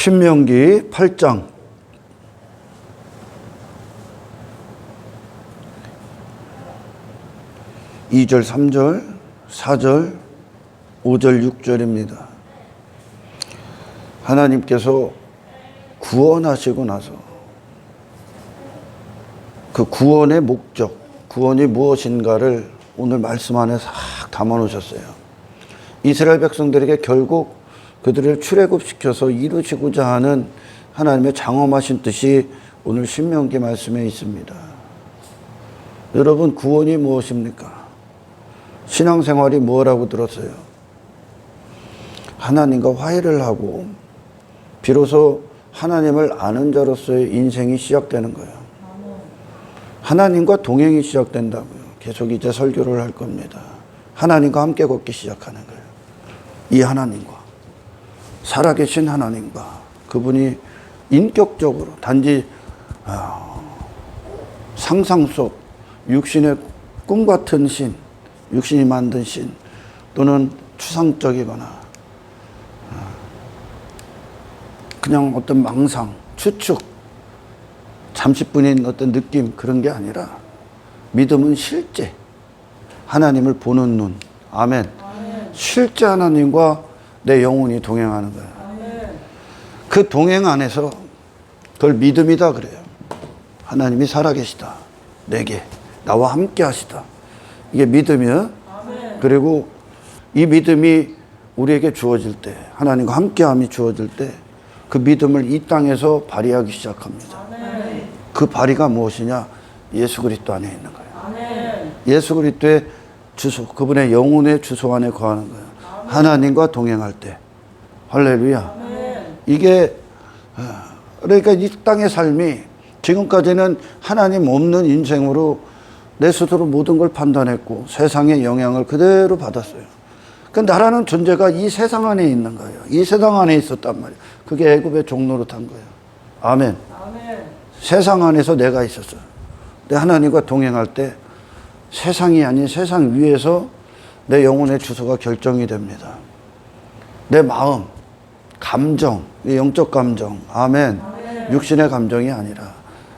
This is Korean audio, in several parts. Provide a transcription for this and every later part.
신명기 8장 2절, 3절, 4절, 5절, 6절입니다. 하나님께서 구원하시고 나서 그 구원의 목적, 구원이 무엇인가를 오늘 말씀 안에 싹 담아 놓으셨어요. 이스라엘 백성들에게 결국 그들을 출애굽시켜서 이루시고자 하는 하나님의 장엄하신 뜻이 오늘 신명기 말씀에 있습니다. 여러분, 구원이 무엇입니까? 신앙생활이 뭐라고 들었어요? 하나님과 화해를 하고 비로소 하나님을 아는 자로서의 인생이 시작되는 거예요. 하나님과 동행이 시작된다고요. 계속 이제 설교를 할 겁니다. 하나님과 함께 걷기 시작하는 거예요. 이 하나님과, 살아계신 하나님과, 그분이 인격적으로 단지 상상 속 육신의 꿈 같은 신, 육신이 만든 신, 또는 추상적이거나 그냥 어떤 망상, 추측, 잠시뿐인 어떤 느낌, 그런 게 아니라 믿음은 실제 하나님을 보는 눈. 아멘. 실제 하나님과 내 영혼이 동행하는 거예요. 그 동행 안에서 그걸 믿음이다 그래요. 하나님이 살아계시다. 내게, 나와 함께 하시다. 이게 믿음이에요. 그리고 이 믿음이 우리에게 주어질 때, 하나님과 함께함이 주어질 때 그 믿음을 이 땅에서 발휘하기 시작합니다. 그 발휘가 무엇이냐? 예수 그리스도 안에 있는 거예요. 예수 그리스도의 주소, 그분의 영혼의 주소 안에 거하는 거예요. 하나님과 동행할 때. 할렐루야. 이게 그러니까 이 땅의 삶이 지금까지는 하나님 없는 인생으로 내 스스로 모든 걸 판단했고 세상의 영향을 그대로 받았어요. 그 나라는 존재가 이 세상 안에 있는 거예요. 이 세상 안에 있었단 말이에요. 그게 애굽의 종로로 탄 거예요. 아멘. 세상 안에서 내가 있었어요. 내 하나님과 동행할 때 세상이 아닌 세상 위에서 내 영혼의 주소가 결정이 됩니다. 내 마음, 감정, 영적 감정. 아멘. 육신의 감정이 아니라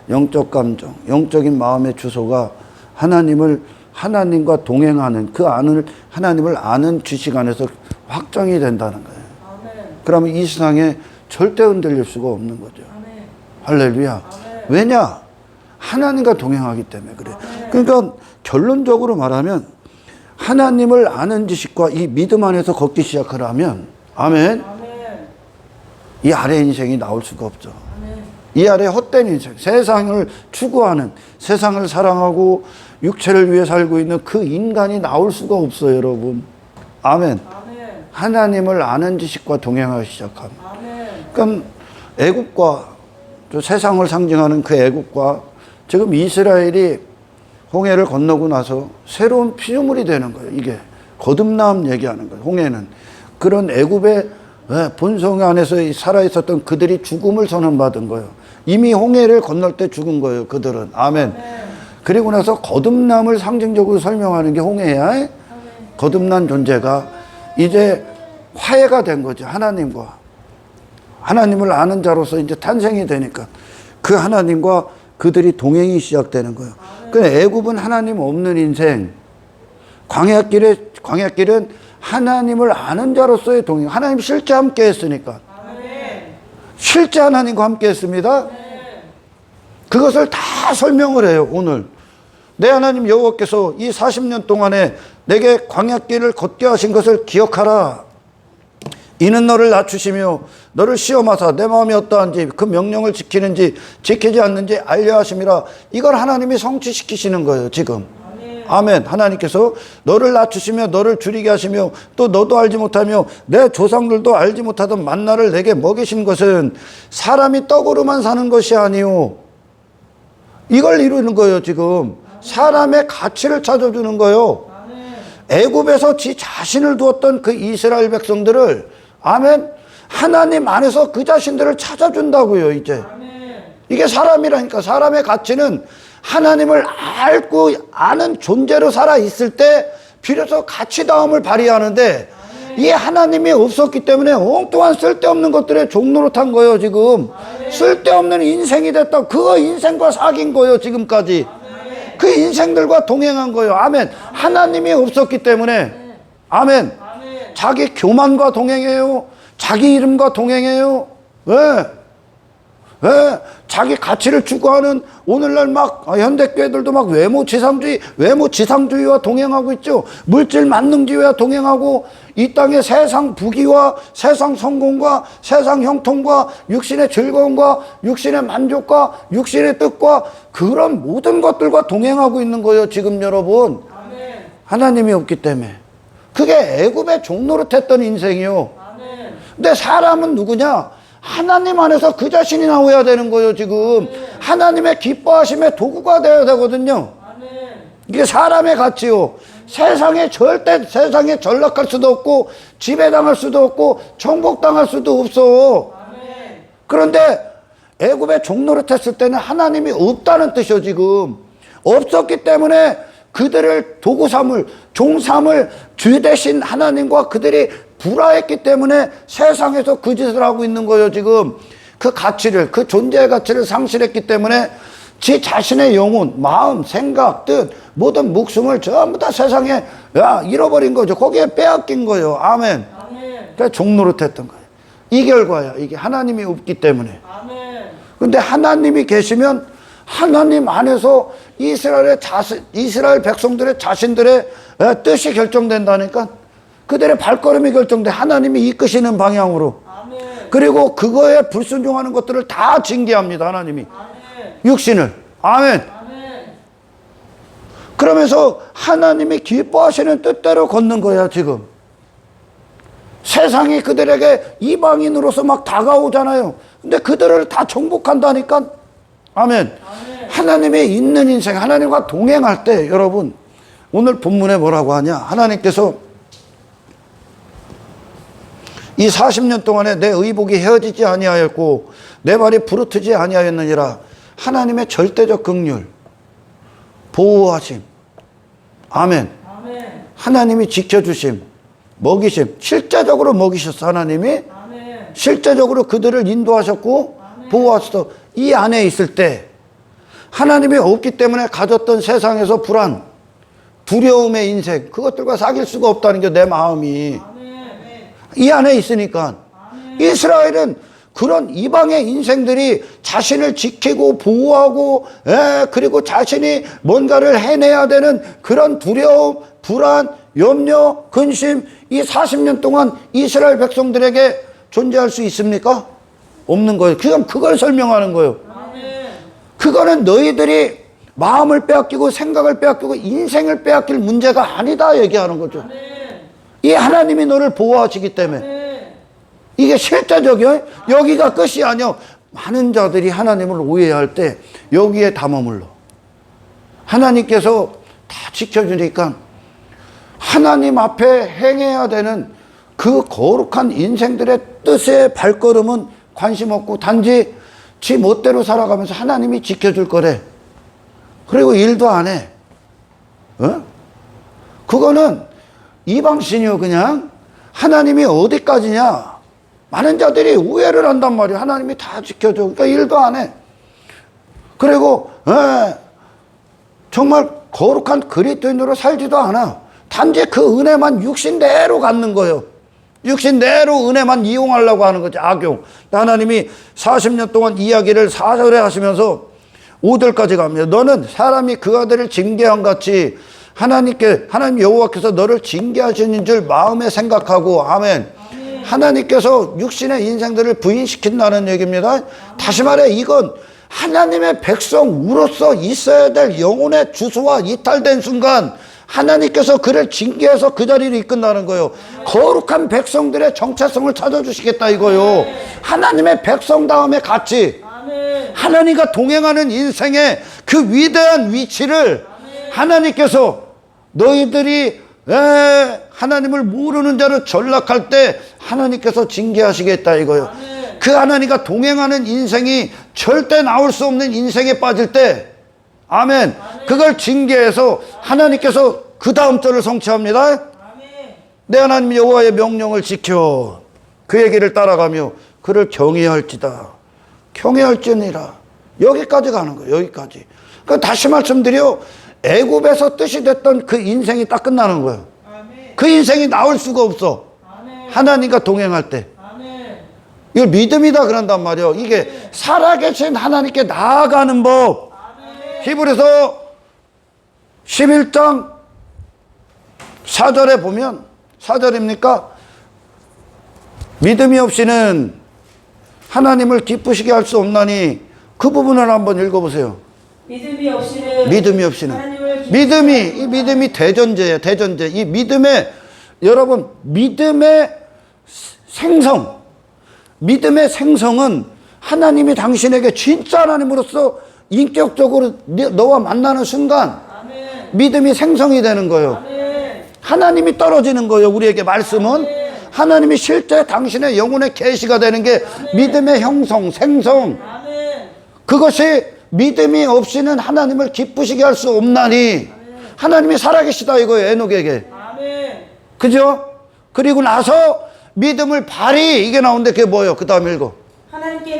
영적 감정, 영적인 마음의 주소가 하나님과 동행하는 그 하나님을 아는 지식 안에서 확정이 된다는 거예요. 그러면 이 세상에 절대 흔들릴 수가 없는 거죠. 할렐루야. 왜냐? 하나님과 동행하기 때문에 그래요. 그러니까 결론적으로 말하면 하나님을 아는 지식과 이 믿음 안에서 걷기 시작하려면, 아멘, 이 아래 인생이 나올 수가 없죠. 이 아래 헛된 인생, 세상을 추구하는, 세상을 사랑하고 육체를 위해 살고 있는 그 인간이 나올 수가 없어요, 여러분. 아멘. 하나님을 아는 지식과 동행하기 시작합니다. 그럼 애국과 세상을 상징하는 그 애국과 지금 이스라엘이 홍해를 건너고 나서 새로운 피조물이 되는 거예요. 이게 거듭남 얘기하는 거예요. 홍해는 그런 애굽의 본성 안에서 살아있었던 그들이 죽음을 선언받은 거예요. 이미 홍해를 건널 때 죽은 거예요, 그들은. 아멘. 그리고 나서 거듭남을 상징적으로 설명하는 게 홍해야. 거듭난 존재가 이제 화해가 된 거죠. 하나님과. 하나님을 아는 자로서 이제 탄생이 되니까 그 하나님과 그들이 동행이 시작되는 거예요. 그러니까 애굽은 하나님 없는 인생. 광야길은 하나님을 아는 자로서의 동행. 하나님 실제 함께 했으니까. 실제 하나님과 함께 했습니다. 그것을 다 설명을 해요, 오늘. 내 하나님 여호와께서 이 40년 동안에 내게 광야길을 걷게 하신 것을 기억하라. 이는 너를 낮추시며 너를 시험하사 내 마음이 어떠한지 그 명령을 지키는지 지키지 않는지 알려 하심이라. 이걸 하나님이 성취시키시는 거예요, 지금. 아멘. 하나님께서 너를 낮추시며 너를 줄이게 하시며 또 너도 알지 못하며 내 조상들도 알지 못하던 만나를 내게 먹이신 것은 사람이 떡으로만 사는 것이 아니오. 이걸 이루는 거예요, 지금. 사람의 가치를 찾아주는 거예요. 애굽에서 지 자신을 두었던 그 이스라엘 백성들을, 아멘, 하나님 안에서 그 자신들을 찾아준다고요, 이제. 이게 사람이라니까. 사람의 가치는 하나님을 알고 아는 존재로 살아있을 때 비로소 가치다움을 발휘하는데, 이 하나님이 없었기 때문에 엉뚱한 쓸데없는 것들에 종노릇한 거예요 지금. 쓸데없는 인생이 됐다. 그 인생과 사귄 거예요 지금까지. 그 인생들과 동행한 거예요. 아멘. 하나님이 없었기 때문에. 아멘. 자기 교만과 동행해요. 자기 이름과 동행해요. 왜? 왜? 자기 가치를 추구하는 오늘날 막 현대교회들도 막 외모지상주의와 동행하고 있죠. 물질 만능주의와 동행하고 이 땅의 세상 부귀와 세상 성공과 세상 형통과 육신의 즐거움과 육신의 만족과 육신의 뜻과 그런 모든 것들과 동행하고 있는 거예요 지금 여러분. 아멘. 하나님이 없기 때문에. 그게 애굽의 종노릇했던 인생이요. 아멘. 근데 사람은 누구냐? 하나님 안에서 그 자신이 나와야 되는 거예요 지금. 아멘. 하나님의 기뻐하심의 도구가 되어야 되거든요. 아멘. 이게 사람의 가치요. 세상에 전락할 수도 없고 지배당할 수도 없고 정복당할 수도 없어. 아멘. 그런데 애굽에 종노릇했을 때는 하나님이 없다는 뜻이요 지금. 없었기 때문에 그들을 도구 삼을 종 삼을 주 대신 하나님과 그들이 불화했기 때문에 세상에서 그 짓을 하고 있는 거예요 지금. 그 가치를, 그 존재의 가치를 상실했기 때문에 지 자신의 영혼, 마음, 생각, 뜻, 모든 목숨을 전부 다 세상에 잃어버린 거죠. 거기에 빼앗긴 거예요. 아멘. 그러니까 종노릇했던 거예요. 이 결과야. 이게 하나님이 없기 때문에. 아멘. 근데 하나님이 계시면 하나님 안에서 이스라엘 백성들의 자신들의 뜻이 결정된다니까. 그들의 발걸음이 결정돼. 하나님이 이끄시는 방향으로. 아멘. 그리고 그거에 불순종하는 것들을 다 징계합니다. 하나님이. 아멘. 육신을. 아멘. 아멘. 그러면서 하나님이 기뻐하시는 뜻대로 걷는 거야 지금. 세상이 그들에게 이방인으로서 막 다가오잖아요. 근데 그들을 다 정복한다니까. 아멘. 아멘. 하나님의 있는 인생, 하나님과 동행할 때 여러분 오늘 본문에 뭐라고 하냐. 하나님께서 이 40년 동안에 내 의복이 헤어지지 아니하였고 내 발이 부르트지 아니하였느니라. 하나님의 절대적 긍휼, 보호하심. 아멘. 아멘. 하나님이 지켜주심, 먹이심. 실제적으로 먹이셨어 하나님이. 아멘. 실제적으로 그들을 인도하셨고 아멘. 보호하셨어. 이 안에 있을 때 하나님이 없기 때문에 가졌던 세상에서 불안, 두려움의 인생, 그것들과 사귈 수가 없다는 게 내 마음이. 이 안에 있으니까. 아멘. 이스라엘은 그런 이방의 인생들이 자신을 지키고 보호하고 그리고 자신이 뭔가를 해내야 되는 그런 두려움, 불안, 염려, 근심 이 40년 동안 이스라엘 백성들에게 존재할 수 있습니까? 없는 거예요. 그걸 설명하는 거예요. 아멘. 그거는 너희들이 마음을 빼앗기고 생각을 빼앗기고 인생을 빼앗길 문제가 아니다 얘기하는 거죠. 아멘. 이 하나님이 너를 보호하시기 때문에. 이게 실제적이요. 여기가 끝이 아니요. 많은 자들이 하나님을 오해할 때 여기에 다 머물러. 하나님께서 다 지켜주니까 하나님 앞에 행해야 되는 그 거룩한 인생들의 뜻의 발걸음은 관심 없고 단지 지 멋대로 살아가면서 하나님이 지켜줄 거래. 그리고 일도 안 해. 그거는 이방신이요. 그냥 하나님이 어디까지냐. 많은 자들이 오해를 한단 말이에요. 하나님이 다 지켜줘. 그러니까 일도 안 해. 그리고 정말 거룩한 그리스도인으로 살지도 않아. 단지 그 은혜만 육신대로 갖는 거예요. 육신대로 은혜만 이용하려고 하는 거지. 악용. 하나님이 40년 동안 이야기를 4절에 하시면서 5절까지 갑니다. 너는 사람이 그 아들을 징계한 같이 하나님 여호와께서 너를 징계하시는 줄 마음에 생각하고. 아멘. 아멘. 하나님께서 육신의 인생들을 부인시킨다는 얘기입니다. 아멘. 다시 말해 이건 하나님의 백성으로서 있어야 될 영혼의 주소와 이탈된 순간 하나님께서 그를 징계해서 그 자리를 이끈다는 거예요. 아멘. 거룩한 백성들의 정체성을 찾아주시겠다 이거요. 아멘. 하나님의 백성다움의 가치. 아멘. 하나님과 동행하는 인생의 그 위대한 위치를 아멘. 하나님께서 너희들이 하나님을 모르는 자를 전락할 때 하나님께서 징계하시겠다 이거예요. 아멘. 그 하나님과 동행하는 인생이 절대 나올 수 없는 인생에 빠질 때 아멘. 아멘. 그걸 징계해서 하나님께서 그 다음 절을 성취합니다. 아멘. 내 하나님 여호와의 명령을 지켜 그의 길을 따라가며 그를 경외할지다. 경외할지니라. 여기까지 가는 거예요. 여기까지. 그러니까 다시 말씀드려, 애굽에서 뜻이 됐던 그 인생이 딱 끝나는 거예요. 그 인생이 나올 수가 없어. 하나님과 동행할 때. 이걸 믿음이다 그런단 말이에요. 이게 살아계신 하나님께 나아가는 법. 히브리서 11장 4절에 보면, 4절입니까? 믿음이 없이는 하나님을 기쁘시게 할 수 없나니, 그 부분을 한번 읽어보세요. 믿음이 없이는 이 믿음이 대전제예요. 대전제. 이 믿음의, 여러분, 믿음의 생성은 하나님이 당신에게 진짜 하나님으로서 인격적으로 너와 만나는 순간 믿음이 생성이 되는 거예요. 하나님이 떨어지는 거예요. 우리에게 말씀은 하나님이 실제 당신의 영혼의 계시가 되는 게 믿음의 형성, 생성. 그것이 믿음이 없이는 하나님을 기쁘시게 할 수 없나니, 하나님이 살아계시다 이거예요. 에녹에게. 그죠? 그리고 나서 믿음을 발휘, 이게 나오는데 그게 뭐예요? 그 다음 읽어. 하나님께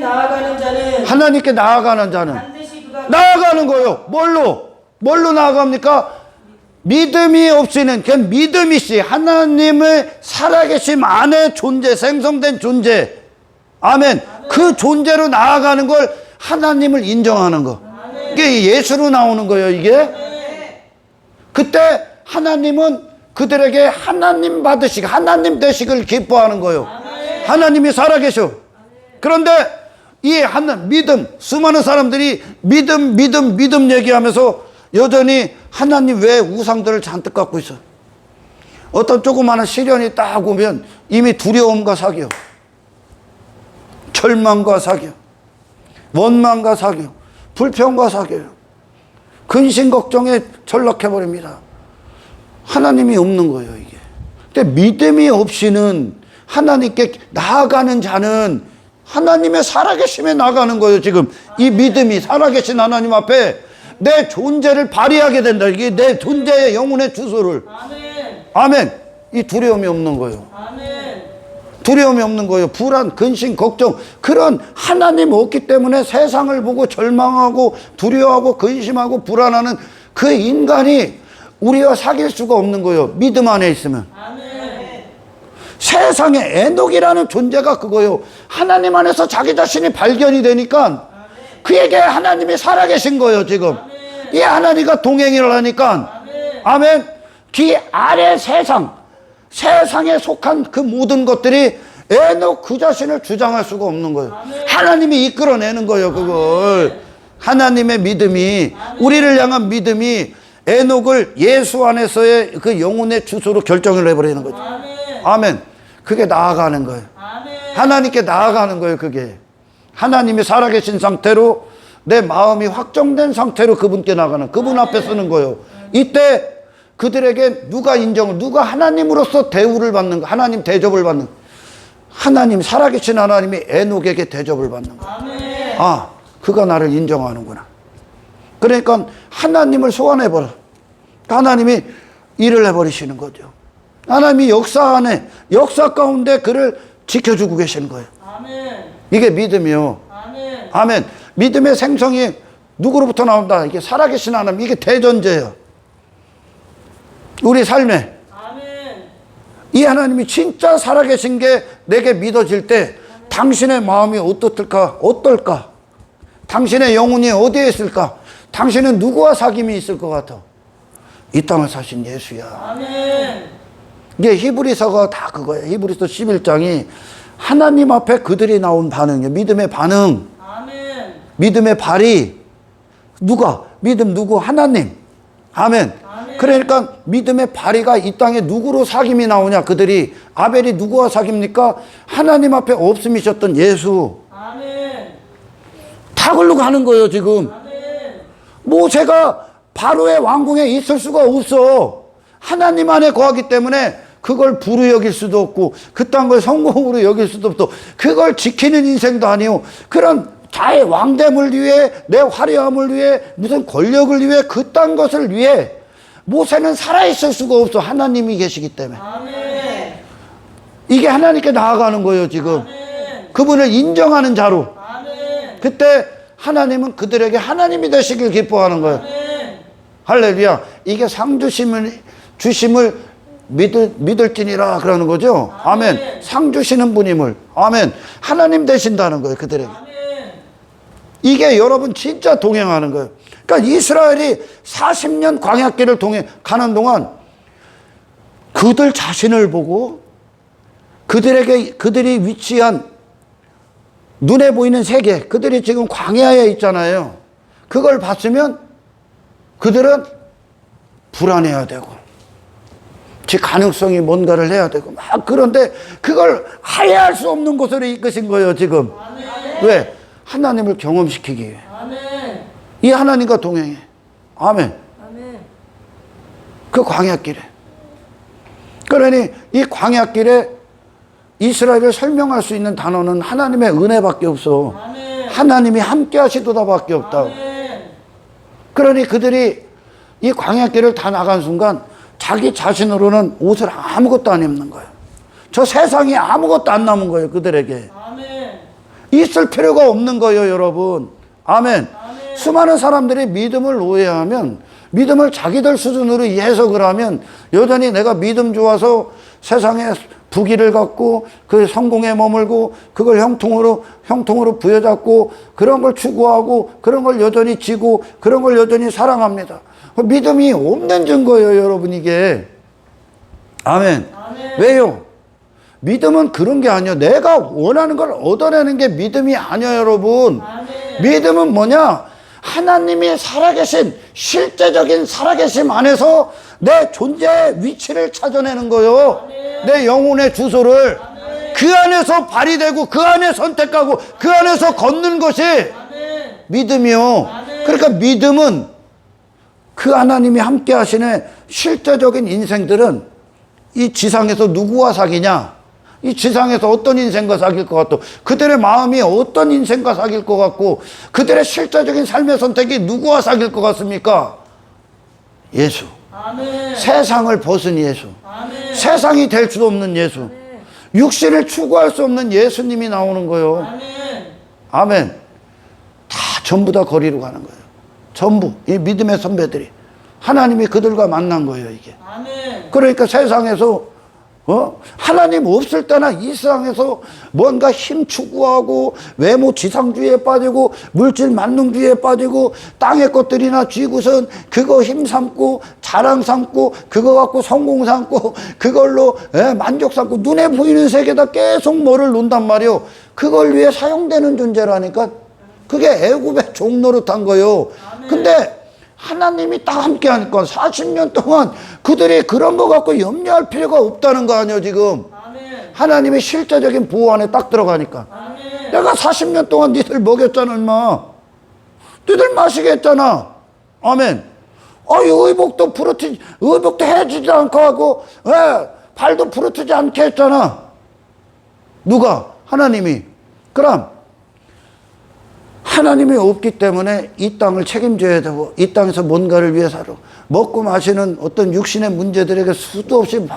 나아가는 자는 반드시 그가 나아가는 거예요. 뭘로 나아갑니까? 믿음이 없이는, 그 믿음이시 하나님의 살아계심 안에 존재, 생성된 존재. 아멘. 그 존재로 나아가는 걸 하나님을 인정하는 거. 이게 예수로 나오는 거예요, 이게. 그때 하나님은 그들에게 하나님 받으시고 하나님 되시길 기뻐하는 거예요. 하나님이 살아계셔. 그런데 이 믿음, 수많은 사람들이 믿음 얘기하면서 여전히 하나님 외에 우상들을 잔뜩 갖고 있어요. 어떤 조그마한 시련이 딱 오면 이미 두려움과 사겨, 절망과 사겨, 원망과 사겨, 불평과 사겨요. 근심 걱정에 전락해버립니다. 하나님이 없는 거예요, 이게. 근데 믿음이 없이는 하나님께 나아가는 자는 하나님의 살아계심에 나가는 거예요, 지금. 이 믿음이 살아계신 하나님 앞에 내 존재를 발휘하게 된다. 이게 내 존재의 영혼의 주소를. 아멘. 이 두려움이 없는 거예요. 두려움이 없는 거예요. 불안, 근심, 걱정. 그런 하나님 없기 때문에 세상을 보고 절망하고 두려워하고 근심하고 불안하는 그 인간이 우리와 사귈 수가 없는 거예요. 믿음 안에 있으면. 세상에 에녹이라는 존재가 그거예요. 하나님 안에서 자기 자신이 발견이 되니까 그에게 하나님이 살아계신 거예요, 지금. 이 하나님과 동행을 하니까. 아멘. 그 아래 세상에 속한 그 모든 것들이 에녹 그 자신을 주장할 수가 없는 거예요. 하나님이 이끌어내는 거예요, 그걸. 하나님의 믿음이, 우리를 향한 믿음이 에녹을 예수 안에서의 그 영혼의 주소로 결정을 해버리는 거죠. 아멘. 그게 나아가는 거예요. 하나님께 나아가는 거예요, 그게. 하나님이 살아계신 상태로 내 마음이 확정된 상태로 그분께 나가는, 그분 앞에 서는 거예요. 이때 그들에게 누가 하나님으로서 대우를 받는 거, 하나님 대접을 받는 거. 하나님, 살아계신 하나님이 에녹에게 대접을 받는 거. 아, 그가 나를 인정하는구나. 그러니까 하나님을 소환해버려. 하나님이 일을 해버리시는 거죠. 하나님이 역사 가운데 그를 지켜주고 계시는 거예요. 이게 믿음이요. 아멘. 믿음의 생성이 누구로부터 나온다? 이게 살아계신 하나님, 이게 대전제예요. 우리 삶에. 이 하나님이 진짜 살아계신 게 내게 믿어질 때 당신의 마음이 어떨까? 당신의 영혼이 어디에 있을까? 당신은 누구와 사귐이 있을 것 같아? 이 땅을 사신 예수야. 이게 히브리서가 다 그거예요. 히브리서 11장이 하나님 앞에 그들이 나온 반응이에요. 믿음의 반응. 믿음의 발휘. 믿음 누구? 하나님. 아멘. 그러니까 믿음의 발휘가 이 땅에 누구로 사귐이 나오냐? 그들이 아벨이 누구와 사귐니까? 하나님 앞에 없음이셨던 예수. 다 걸로 가는 거예요, 지금. 모세가 바로의 왕궁에 있을 수가 없어. 하나님 안에 거하기 때문에 그걸 부로 여길 수도 없고 그딴 걸 성공으로 여길 수도 없고 그걸 지키는 인생도 아니오. 그런 자의 왕됨을 위해, 내 화려함을 위해, 무슨 권력을 위해, 그딴 것을 위해 모세는 살아있을 수가 없어. 하나님이 계시기 때문에. 이게 하나님께 나아가는 거예요, 지금. 아멘. 그분을 인정하는 자로. 아멘. 그때 하나님은 그들에게 하나님이 되시길 기뻐하는 거예요. 아멘. 할렐루야. 이게 상 주심을 믿을지니라 그러는 거죠. 아멘. 아멘. 상 주시는 분임을. 아멘. 하나님 되신다는 거예요, 그들에게. 아멘. 이게 여러분 진짜 동행하는 거예요. 그러니까 이스라엘이 40년 광야길을 가는 동안 그들 자신을 보고 그들이 위치한 눈에 보이는 세계, 그들이 지금 광야에 있잖아요. 그걸 봤으면 그들은 불안해야 되고 제 가능성이 뭔가를 해야 되고 막. 그런데 그걸 하야할 수 없는 곳으로 이끄신 거예요, 지금. 아멘. 왜? 하나님을 경험시키기 위해. 아멘. 이 하나님과 동행해. 아멘. 아멘. 그 광야길에. 그러니 이 광야길에 이스라엘을 설명할 수 있는 단어는 하나님의 은혜밖에 없어. 아멘. 하나님이 함께 하시도다밖에 없다고. 아멘. 그러니 그들이 이 광야길을 다 나간 순간 자기 자신으로는 옷을 아무것도 안 입는 거예요. 저 세상에 아무것도 안 남은 거예요, 그들에게. 아멘. 있을 필요가 없는 거예요, 여러분. 아멘. 아멘. 수많은 사람들이 믿음을 오해하면, 믿음을 자기들 수준으로 해석을 하면 여전히 내가 믿음 좋아서 세상에 부귀를 갖고 그 성공에 머물고 그걸 형통으로 부여잡고 그런 걸 추구하고 그런 걸 여전히 지고 그런 걸 여전히 사랑합니다. 믿음이 없는 증거예요, 여러분, 이게. 아멘. 아멘. 왜요? 믿음은 그런 게 아니에요. 내가 원하는 걸 얻어내는 게 믿음이 아니에요, 여러분. 아멘. 믿음은 뭐냐? 하나님이 살아계신 실제적인 살아계심 안에서 내 존재의 위치를 찾아내는 거예요. 아멘. 내 영혼의 주소를. 아멘. 그 안에서 발휘되고 그 안에 선택하고 그 안에서 걷는 것이 아멘. 믿음이요. 아멘. 그러니까 믿음은 그 하나님이 함께 하시는 실제적인 인생들은 이 지상에서 누구와 사귀냐? 이 지상에서 어떤 인생과 사귈 것 같고 그들의 마음이 어떤 인생과 사귈 것 같고 그들의 실제적인 삶의 선택이 누구와 사귈 것 같습니까? 예수. 아멘. 세상을 벗은 예수. 아멘. 세상이 될 수 없는 예수. 육신을 추구할 수 없는 예수님이 나오는 거예요. 아멘. 아멘. 다 전부 다 거리로 가는 거예요. 전부 이 믿음의 선배들이 하나님이 그들과 만난 거예요, 이게. 아멘. 그러니까 세상에서 하나님 없을 때나 이 세상에서 뭔가 힘 추구하고 외모 지상주의에 빠지고 물질 만능주의에 빠지고 땅의 것들이나 쥐고선 그거 힘 삼고 자랑 삼고 그거 갖고 성공 삼고 그걸로 만족 삼고 눈에 보이는 세계다 계속 뭐를 논단 말이요. 그걸 위해 사용되는 존재라니까. 그게 애굽의 종노릇한 거예요. 근데 하나님이 딱 함께 하니까 40년 동안 그들이 그런 거 갖고 염려할 필요가 없다는 거 아니에요, 지금. 아멘. 하나님이 실제적인 보호 안에 딱 들어가니까. 아멘. 내가 40년 동안 니들 먹였잖아, 임마. 니들 마시게 했잖아. 아멘. 의복도 해주지 않고 하고, 발도 부르트지 않게 했잖아. 누가? 하나님이. 그럼, 하나님이 없기 때문에 이 땅을 책임져야 되고 이 땅에서 뭔가를 위해 살아 먹고 마시는 어떤 육신의 문제들에게 수도 없이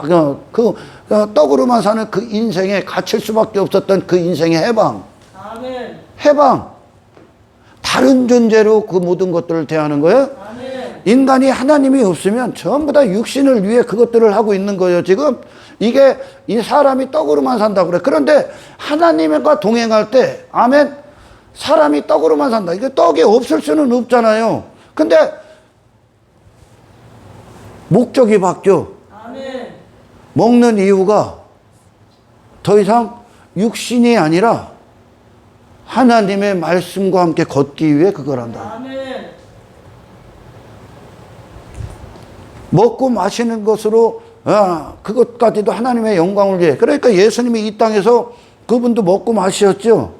떡으로만 사는 그 인생에 갇힐 수밖에 없었던 그 인생의 해방. 아멘. 해방. 다른 존재로 그 모든 것들을 대하는 거예요. 아멘. 인간이 하나님이 없으면 전부 다 육신을 위해 그것들을 하고 있는 거예요, 지금. 이게 이 사람이 떡으로만 산다고 그래. 그런데 하나님과 동행할 때, 아멘. 사람이 떡으로만 산다. 이게 떡이 없을 수는 없잖아요. 근데 목적이 바뀌어. 아멘. 먹는 이유가 더 이상 육신이 아니라 하나님의 말씀과 함께 걷기 위해 그걸 한다. 아멘. 먹고 마시는 것으로 그것까지도 하나님의 영광을 위해. 그러니까 예수님이 이 땅에서 그분도 먹고 마셨죠.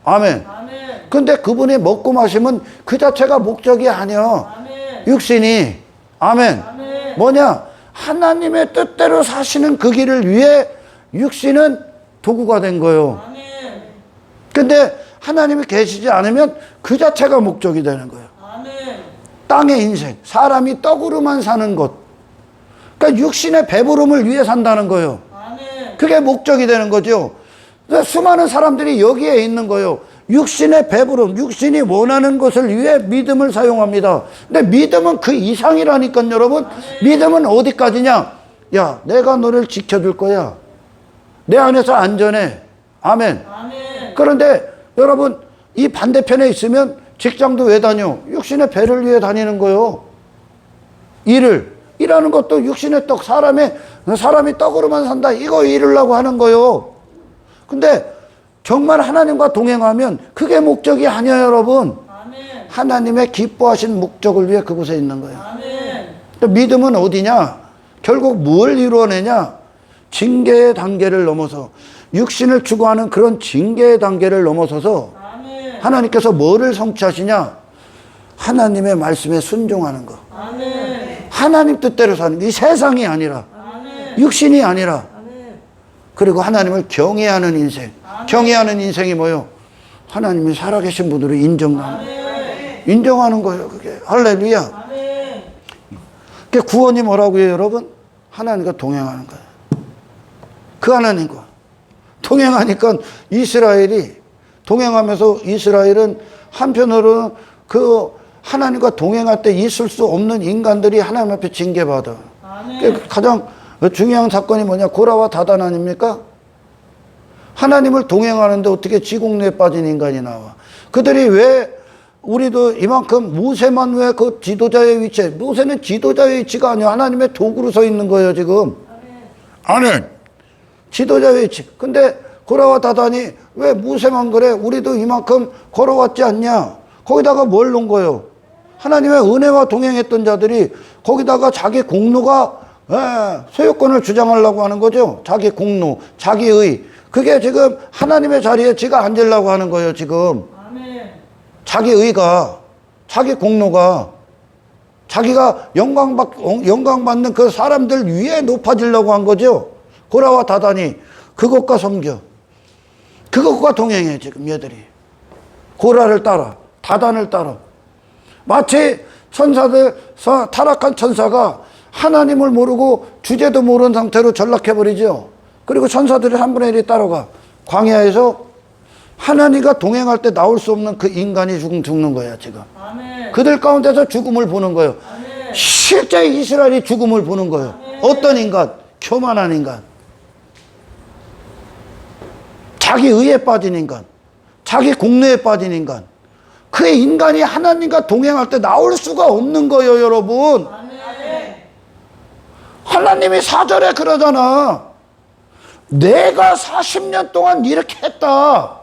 아멘. 아멘. 근데 그분이 먹고 마시면 그 자체가 목적이 아니야. 아멘. 육신이. 아멘. 아멘. 뭐냐? 하나님의 뜻대로 사시는 그 길을 위해 육신은 도구가 된 거예요. 아멘. 근데 하나님이 계시지 않으면 그 자체가 목적이 되는 거예요. 아멘. 땅의 인생, 사람이 떡으로만 사는 것. 그러니까 육신의 배부름을 위해 산다는 거예요. 아멘. 그게 목적이 되는 거죠. 그래서 수많은 사람들이 여기에 있는 거예요. 육신의 배부름, 육신이 원하는 것을 위해 믿음을 사용합니다. 근데 믿음은 그 이상이라니까요, 여러분. 믿음은 어디까지냐? 야, 내가 너를 지켜줄 거야. 내 안에서 안전해. 아멘. 아멘. 그런데 여러분, 이 반대편에 있으면 직장도 왜 다녀? 육신의 배를 위해 다니는 거예요. 일하는 것도 육신의 떡, 사람이 떡으로만 산다. 이거 이루려고 하는 거예요. 근데 정말 하나님과 동행하면 그게 목적이 아니에요, 여러분. 아멘. 하나님의 기뻐하신 목적을 위해 그곳에 있는 거예요. 아멘. 또 믿음은 어디냐? 결국 뭘 이루어내냐? 징계의 단계를 넘어서, 육신을 추구하는 그런 징계의 단계를 넘어서서 아멘. 하나님께서 뭐를 성취하시냐? 하나님의 말씀에 순종하는 거. 아멘. 하나님 뜻대로 사는 거. 이 세상이 아니라, 아멘. 육신이 아니라, 아멘. 그리고 하나님을 경외하는 인생. 경외하는 인생이 뭐요? 하나님이 살아계신 분으로 인정하는 거예요, 그게. 할렐루야. 아멘. 그 구원이 뭐라고 해요, 여러분? 하나님과 동행하는 거예요. 그 하나님과 동행하니까 동행하면서 이스라엘은 한편으로는 그 하나님과 동행할 때 있을 수 없는 인간들이 하나님 앞에 징계받아. 아멘. 가장 중요한 사건이 뭐냐? 고라와 다단 아닙니까? 하나님을 동행하는데 어떻게 지공로에 빠진 인간이 나와? 그들이 왜 우리도 이만큼 모세만 왜 그 지도자의 위치에, 모세는 지도자의 위치가 아니야. 하나님의 도구로 서 있는 거예요, 지금. 아멘. 지도자의 위치. 근데 고라와 다단이 왜 모세만 그래? 우리도 이만큼 걸어왔지 않냐? 거기다가 뭘 놓은 거예요? 하나님의 은혜와 동행했던 자들이 거기다가 자기 공로가 소유권을 주장하려고 하는 거죠. 자기 공로, 자기의. 그게 지금 하나님의 자리에 지가 앉으려고 하는 거예요, 지금. 아멘. 자기 의가, 자기 공로가, 자기가 영광받는 그 사람들 위에 높아지려고 한 거죠. 고라와 다단이 그것과 섬겨. 그것과 동행해, 지금 얘들이. 고라를 따라, 다단을 따라. 마치 타락한 천사가 하나님을 모르고 주제도 모르는 상태로 전락해버리죠. 그리고 천사들이 3분의 1이 따라가. 광야에서 하나님과 동행할 때 나올 수 없는 그 인간이 죽는 거야, 지금. 아멘. 그들 가운데서 죽음을 보는 거예요. 아멘. 실제 이스라엘이 죽음을 보는 거예요. 어떤 인간? 교만한 인간. 자기 의에 빠진 인간. 자기 공로에 빠진 인간. 그 인간이 하나님과 동행할 때 나올 수가 없는 거예요, 여러분. 아멘. 하나님이 4절에 그러잖아. 내가 40년 동안 이렇게 했다.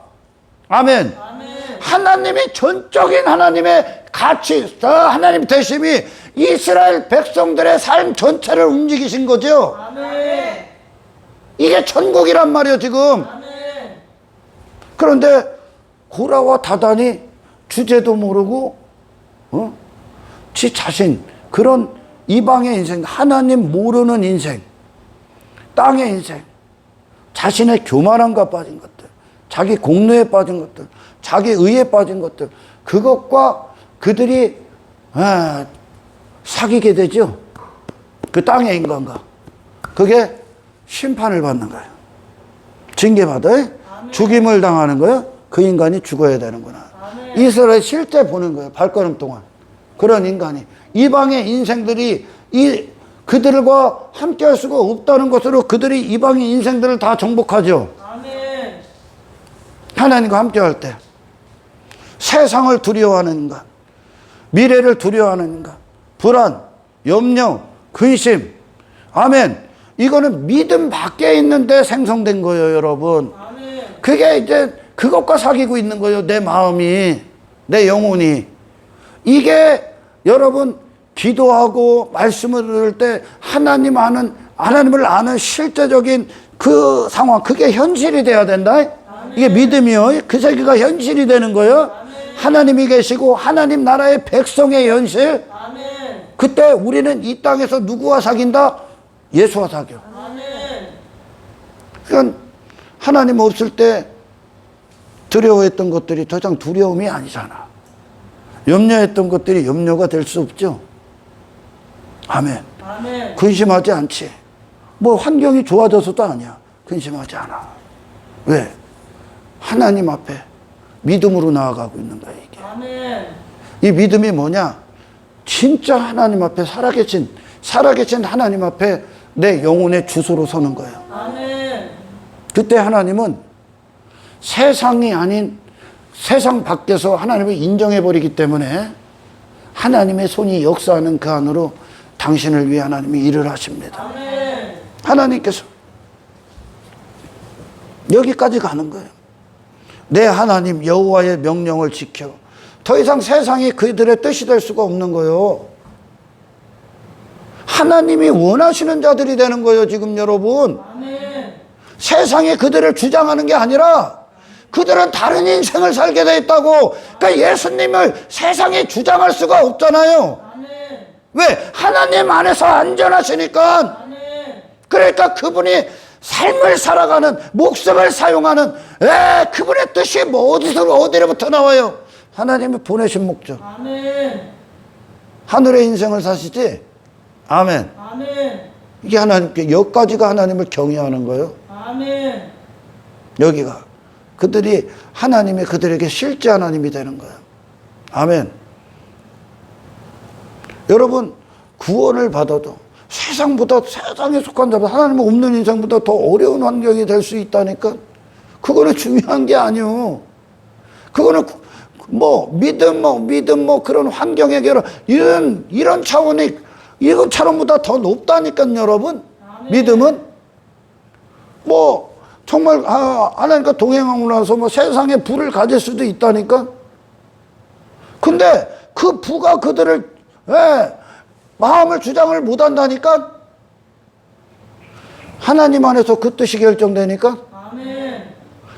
아멘. 아멘. 하나님이 전적인 하나님의 가치, 하나님 되심이 이스라엘 백성들의 삶 전체를 움직이신 거죠. 아멘. 이게 천국이란 말이에요, 지금. 아멘. 그런데 고라와 다단이 주제도 모르고 지 자신, 그런 이방의 인생, 하나님 모르는 인생, 땅의 인생, 자신의 교만함과 빠진 것들, 자기 공로에 빠진 것들, 자기 의에 빠진 것들, 그것과 그들이 사귀게 되죠. 그 땅의 인간과. 그게 심판을 받는 거예요. 징계받아요. 죽임을 당하는 거예요. 그 인간이 죽어야 되는구나. 아멘. 이스라엘 실제 보는 거예요. 발걸음 동안. 그런 인간이. 이방의 인생들이 그들과 함께 할 수가 없다는 것으로 그들이 이방의 인생들을 다 정복하죠. 아멘. 하나님과 함께 할 때. 세상을 두려워하는 인간. 미래를 두려워하는 인간. 불안, 염려, 근심. 아멘. 이거는 믿음 밖에 있는데 생성된 거예요, 여러분. 아멘. 그게 이제 그것과 사귀고 있는 거예요. 내 마음이, 내 영혼이. 이게 여러분 기도하고 말씀을 들을 때 하나님을 아는 실제적인 그 상황, 그게 현실이 돼야 된다. 이게 믿음이요. 그 세계가 현실이 되는 거예요. 하나님이 계시고 하나님 나라의 백성의 현실. 아멘. 그때 우리는 이 땅에서 누구와 사귄다? 예수와 사겨. 아멘. 그러니까 하나님 없을 때 두려워했던 것들이 더 이상 두려움이 아니잖아. 염려했던 것들이 염려가 될 수 없죠. 아멘. 아멘. 근심하지 않지. 뭐 환경이 좋아져서도 아니야. 근심하지 않아. 왜? 하나님 앞에 믿음으로 나아가고 있는 거야, 이게. 아멘. 이 믿음이 뭐냐? 진짜 하나님 앞에 살아계신 하나님 앞에 내 영혼의 주소로 서는 거예요. 아멘. 그때 하나님은 세상이 아닌 세상 밖에서 하나님을 인정해버리기 때문에 하나님의 손이 역사하는 그 안으로 당신을 위해 하나님이 일을 하십니다. 아멘. 하나님께서 여기까지 가는 거예요. 내 하나님 여호와의 명령을 지켜. 더 이상 세상이 그들의 뜻이 될 수가 없는 거예요. 하나님이 원하시는 자들이 되는 거예요, 지금 여러분. 아멘. 세상이 그들을 주장하는 게 아니라 그들은 다른 인생을 살게 돼 있다고. 그러니까 예수님을 세상이 주장할 수가 없잖아요. 아멘. 왜? 하나님 안에서 안전하시니까. 아멘. 그러니까 그분이 삶을 살아가는, 목숨을 사용하는, 그분의 뜻이 뭐 어디로부터 나와요? 하나님이 보내신 목적. 아멘. 하늘의 인생을 사시지? 아멘. 아멘. 이게 하나님께, 여기까지가 하나님을 경외하는 거예요. 아멘. 여기가. 그들이, 하나님이 그들에게 실제 하나님이 되는 거예요. 아멘. 여러분, 구원을 받아도 세상보다, 세상에 속한 자보다 하나님 없는 인생보다 더 어려운 환경이 될 수 있다니까. 그거는 중요한 게 아니요. 그거는 믿음 그런 환경의 결혼, 이런 차원이 이것처럼보다 더 높다니까, 여러분. 아멘. 믿음은 정말 하나님과 동행하고 나서 세상에 부를 가질 수도 있다니까. 근데 그 부가 그들을 마음을 주장을 못 한다니까. 하나님 안에서 그 뜻이 결정되니까. 아멘.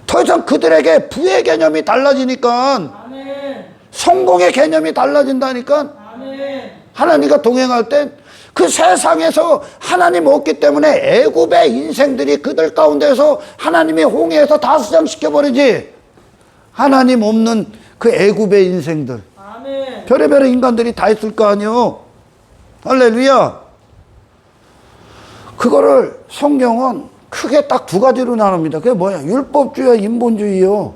더 이상 그들에게 부의 개념이 달라지니까. 아멘. 성공의 개념이 달라진다니까. 아멘. 하나님과 동행할 땐 그 세상에서 하나님 없기 때문에 애굽의 인생들이 그들 가운데서 하나님이 홍해에서 다 수장시켜버리지. 하나님 없는 그 애굽의 인생들, 아멘. 별의별 인간들이 다 있을 거 아니요. 할렐루야. 그거를 성경은 크게 딱 두 가지로 나눕니다. 그게 뭐야? 율법주의와 인본주의요.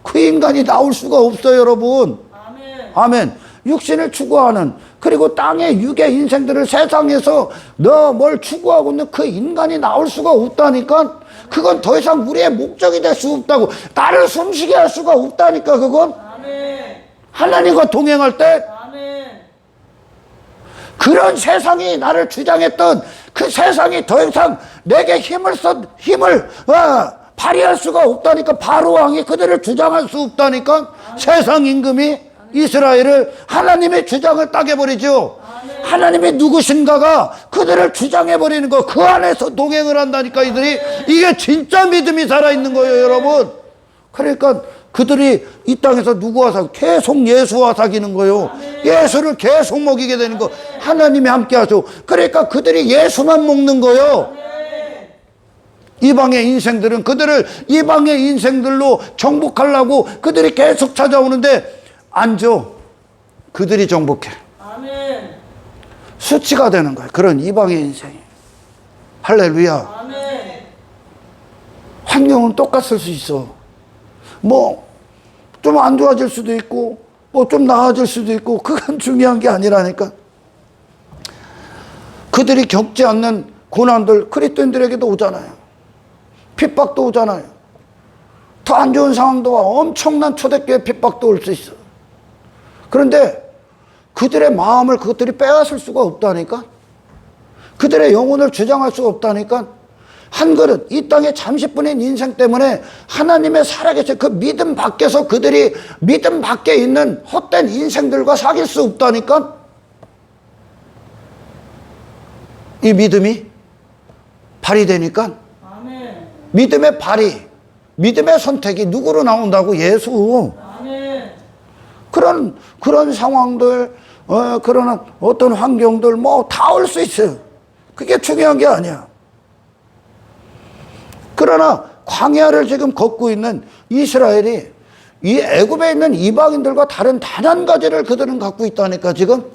그 인간이 나올 수가 없어요, 여러분. 아멘. 아멘. 육신을 추구하는, 그리고 땅의 육의 인생들을 세상에서 너 뭘 추구하고 있는 그 인간이 나올 수가 없다니까. 그건 더 이상 우리의 목적이 될 수 없다고. 나를 숨쉬게 할 수가 없다니까, 그건. 아멘. 하나님과 동행할 때 아멘. 그런 세상이 나를 주장했던 그 세상이 더 이상 내게 힘을 발휘할 수가 없다니까. 바로 왕이 그들을 주장할 수 없다니까. 세상 임금이 이스라엘을 하나님의 주장을 따개버리죠. 하나님이 누구신가가 그들을 주장해버리는 거, 그 안에서 동행을 한다니까, 이들이. 이게 진짜 믿음이 살아있는 거예요, 여러분. 그러니까 그들이 이 땅에서 누구와 계속 예수와 사귀는 거예요. 예수를 계속 먹이게 되는 거. 하나님이 함께 하죠. 그러니까 그들이 예수만 먹는 거예요. 이방의 인생들은 그들을 이방의 인생들로 정복하려고 그들이 계속 찾아오는데 안 줘. 그들이 정복해. 아멘. 수치가 되는 거예요. 그런 이방의 인생이. 할렐루야. 아멘. 환경은 똑같을 수 있어. 좀 안 좋아질 수도 있고, 좀 나아질 수도 있고, 그건 중요한 게 아니라니까. 그들이 겪지 않는 고난들, 그리스도인들에게도 오잖아요. 핍박도 오잖아요. 더 안 좋은 상황도 와. 엄청난 초대교회 핍박도 올 수 있어. 그런데 그들의 마음을 그것들이 빼앗을 수가 없다니까. 그들의 영혼을 주장할 수가 없다니까. 한 그릇, 이 땅의 잠시뿐인 인생 때문에 하나님의 살아계신 그 믿음 밖에서 그들이 믿음 밖에 있는 헛된 인생들과 사귈 수 없다니까. 이 믿음이 발휘되니까. 아멘. 믿음의 발휘, 믿음의 선택이 누구로 나온다고? 예수. 아멘. 그런 상황들, 그런 어떤 환경들 다 올 수 있어요. 그게 중요한 게 아니야. 그러나 광야를 지금 걷고 있는 이스라엘이 이 애굽에 있는 이방인들과 다른 단 한 가지를 그들은 갖고 있다니까, 지금.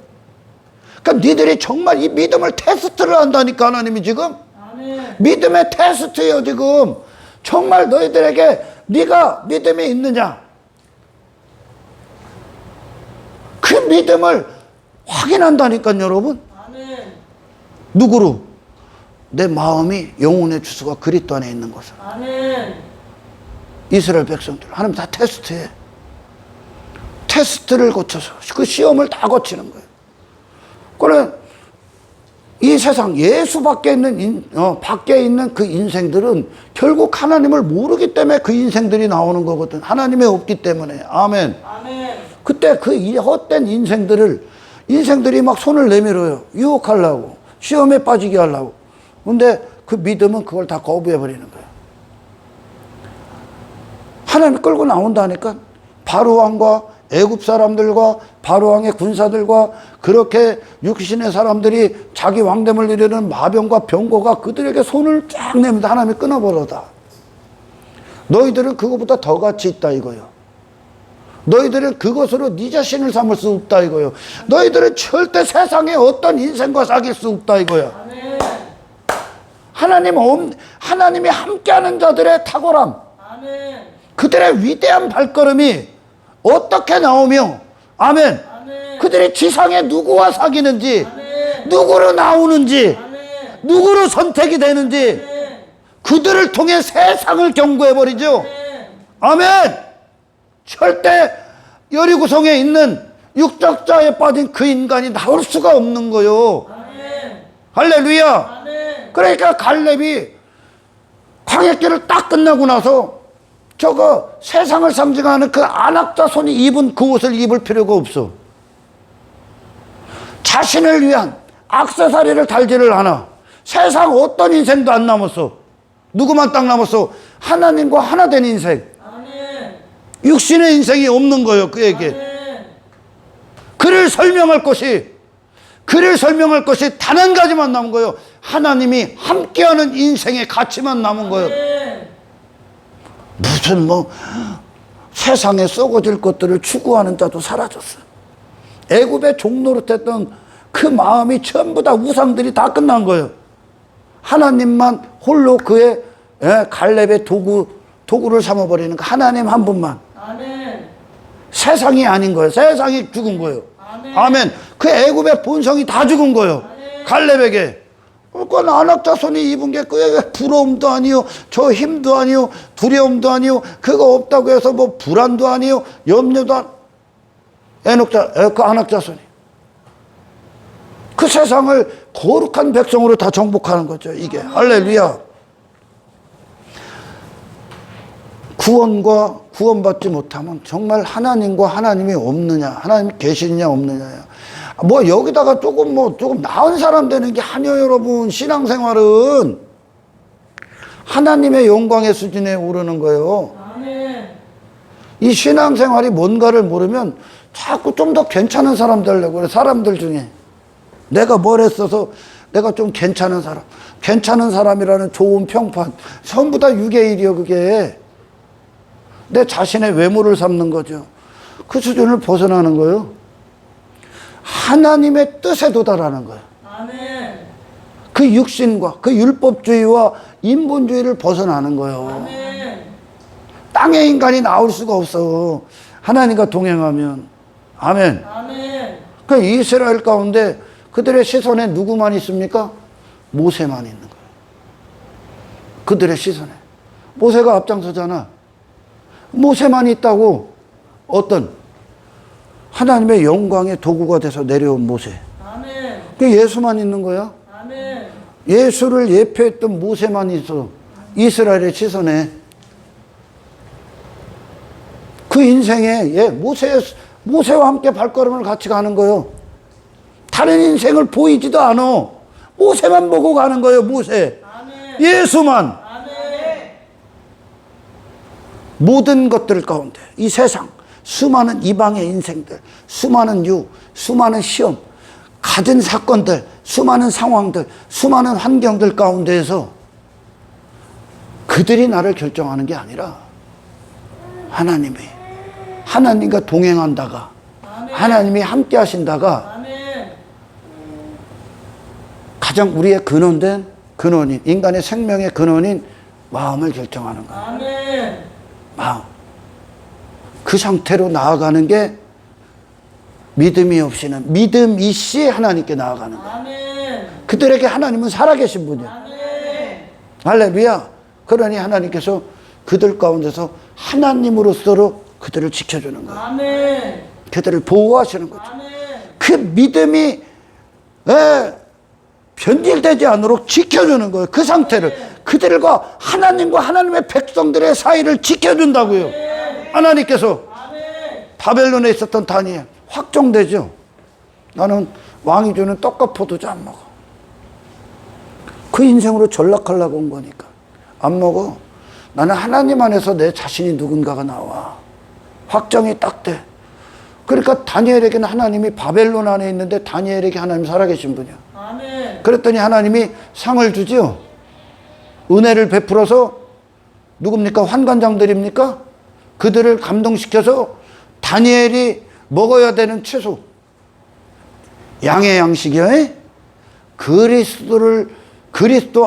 그러니까 니들이 정말 이 믿음을 테스트를 한다니까, 하나님이 지금. 아멘. 아멘. 믿음의 테스트예요 지금. 정말 너희들에게 네가 믿음이 있느냐, 그 믿음을 확인한다니까요 여러분. 아멘. 누구로? 내 마음이 영혼의 주소가 그리스도 안에 있는 것을. 아멘. 이스라엘 백성들 하나님 다 테스트해. 테스트를 거쳐서 그 시험을 다 거치는 거예요. 그래 이 세상 예수 밖에 있는 밖에 있는 그 인생들은 결국 하나님을 모르기 때문에 그 인생들이 나오는 거거든. 하나님이 없기 때문에. 아멘. 아멘. 그때 그 헛된 인생들이 막 손을 내밀어요. 유혹하려고, 시험에 빠지게 하려고. 근데 그 믿음은 그걸 다 거부해 버리는 거예요. 하나님이 끌고 나온다니까. 바로왕과 애굽 사람들과 바로왕의 군사들과 그렇게 육신의 사람들이 자기 왕됨을 이루는 마병과 병거가 그들에게 손을 쫙 내밀다 하나님이 끊어버려다. 너희들은 그것보다 더 가치 있다 이거예요. 너희들은 그것으로 네 자신을 삼을 수 없다 이거예요. 너희들은 절대 세상에 어떤 인생과 사귈 수 없다 이거야. 아멘. 하나님이 함께하는 자들의 탁월함, 아멘. 그들의 위대한 발걸음이 어떻게 나오며, 아멘. 아멘. 그들이 지상에 누구와 사귀는지, 아멘. 누구로 나오는지, 아멘. 누구로 선택이 되는지, 아멘. 그들을 통해 세상을 경고해버리죠. 아멘. 아멘. 절대 여리고성에 있는 육적자에 빠진 그 인간이 나올 수가 없는 거요. 아멘. 할렐루야. 아멘. 그러니까 갈렙이 광야길을 딱 끝나고 나서 저거 세상을 상징하는 그 안악자손이 입은 그 옷을 입을 필요가 없어. 자신을 위한 액세서리를 달지를 않아. 세상 어떤 인생도 안 남았어. 누구만 딱 남았어? 하나님과 하나 된 인생. 아멘. 육신의 인생이 없는 거예요 그에게. 아멘. 그를 설명할 것이 단 한 가지만 남은 거예요. 하나님이 함께하는 인생의 가치만 남은 거예요. 아멘. 무슨 세상에 썩어질 것들을 추구하는 자도 사라졌어. 애굽의 종노릇했던 그 마음이 전부 다 우상들이 다 끝난 거예요. 하나님만 홀로 그의 갈렙의 도구를 삼아버리는 그 하나님 한 분만. 아멘. 세상이 아닌 거예요. 세상이 죽은 거예요. 아멘. 아멘. 그 애굽의 본성이 다 죽은 거예요. 아멘. 갈렙에게. 그러니까 안악자손이 입은 게 그게 부러움도 아니요, 저 힘도 아니요, 두려움도 아니요, 그거 없다고 해서 뭐 불안도 아니요, 염려도 그 안악자손이 그 세상을 거룩한 백성으로 다 정복하는 거죠. 이게 할렐루야. 구원받지 못하면 정말 하나님과 하나님이 없느냐, 하나님 계시느냐 없느냐야. 여기다가 조금 나은 사람 되는 게 아니에요 여러분. 신앙생활은 하나님의 영광의 수준에 오르는 거예요. 아멘. 이 신앙생활이 뭔가를 모르면 자꾸 좀 더 괜찮은 사람 되려고 그래. 사람들 중에 내가 뭘 했어서 내가 좀 괜찮은 사람이라는 좋은 평판 전부 다 유괴일이요. 그게 내 자신의 외모를 삼는 거죠. 그 수준을 벗어나는 거예요. 하나님의 뜻에 도달하는 거예요. 아멘. 그 육신과 그 율법주의와 인본주의를 벗어나는 거예요. 아멘. 땅의 인간이 나올 수가 없어. 하나님과 동행하면. 아멘. 아멘. 그 이스라엘 가운데 그들의 시선에 누구만 있습니까? 모세만 있는 거예요. 그들의 시선에. 모세가 앞장서잖아. 모세만 있다고. 어떤 하나님의 영광의 도구가 돼서 내려온 모세. 아멘. 그 예수만 있는 거야. 아멘. 예수를 예표했던 모세만 있어. 이스라엘의 시선에. 그 인생에 모세와 함께 발걸음을 같이 가는 거예요. 다른 인생을 보이지도 않아. 모세만 보고 가는 거예요. 모세. 아멘. 예수만. 아멘. 모든 것들 가운데 이 세상 수많은 이방의 인생들, 수많은 수많은 시험, 갖은 사건들, 수많은 상황들, 수많은 환경들 가운데에서 그들이 나를 결정하는 게 아니라 하나님이, 하나님과 동행한다가, 아멘. 하나님이 함께 하신다가 아멘. 가장 우리의 근원된 근원인, 인간의 생명의 근원인 마음을 결정하는 거예요. 아멘. 마음. 그 상태로 나아가는 게 믿음이 없이는, 믿음이 씨 하나님께 나아가는 거예요. 아멘. 그들에게 하나님은 살아계신 분이에요. 아멘. 할렐루야. 그러니 하나님께서 그들 가운데서 하나님으로서로 그들을 지켜주는 거예요. 아멘. 그들을 보호하시는 거죠. 아멘. 그 믿음이 변질되지 않도록 지켜주는 거예요. 그 상태를. 그들과 하나님과 하나님의 백성들의 사이를 지켜준다고요. 하나님께서. 아멘. 바벨론에 있었던 다니엘 확정되죠. 나는 왕이 주는 떡과 포도주 안 먹어. 그 인생으로 전락하려고 온 거니까 안 먹어. 나는 하나님 안에서 내 자신이 누군가가 나와. 확정이 딱 돼. 그러니까 다니엘에게는 하나님이 바벨론 안에 있는데 다니엘에게 하나님 살아계신 분이야. 아멘. 그랬더니 하나님이 상을 주지요. 은혜를 베풀어서 누굽니까? 환관장들입니까? 그들을 감동시켜서 다니엘이 먹어야 되는 채소, 양의 양식이요. 그리스도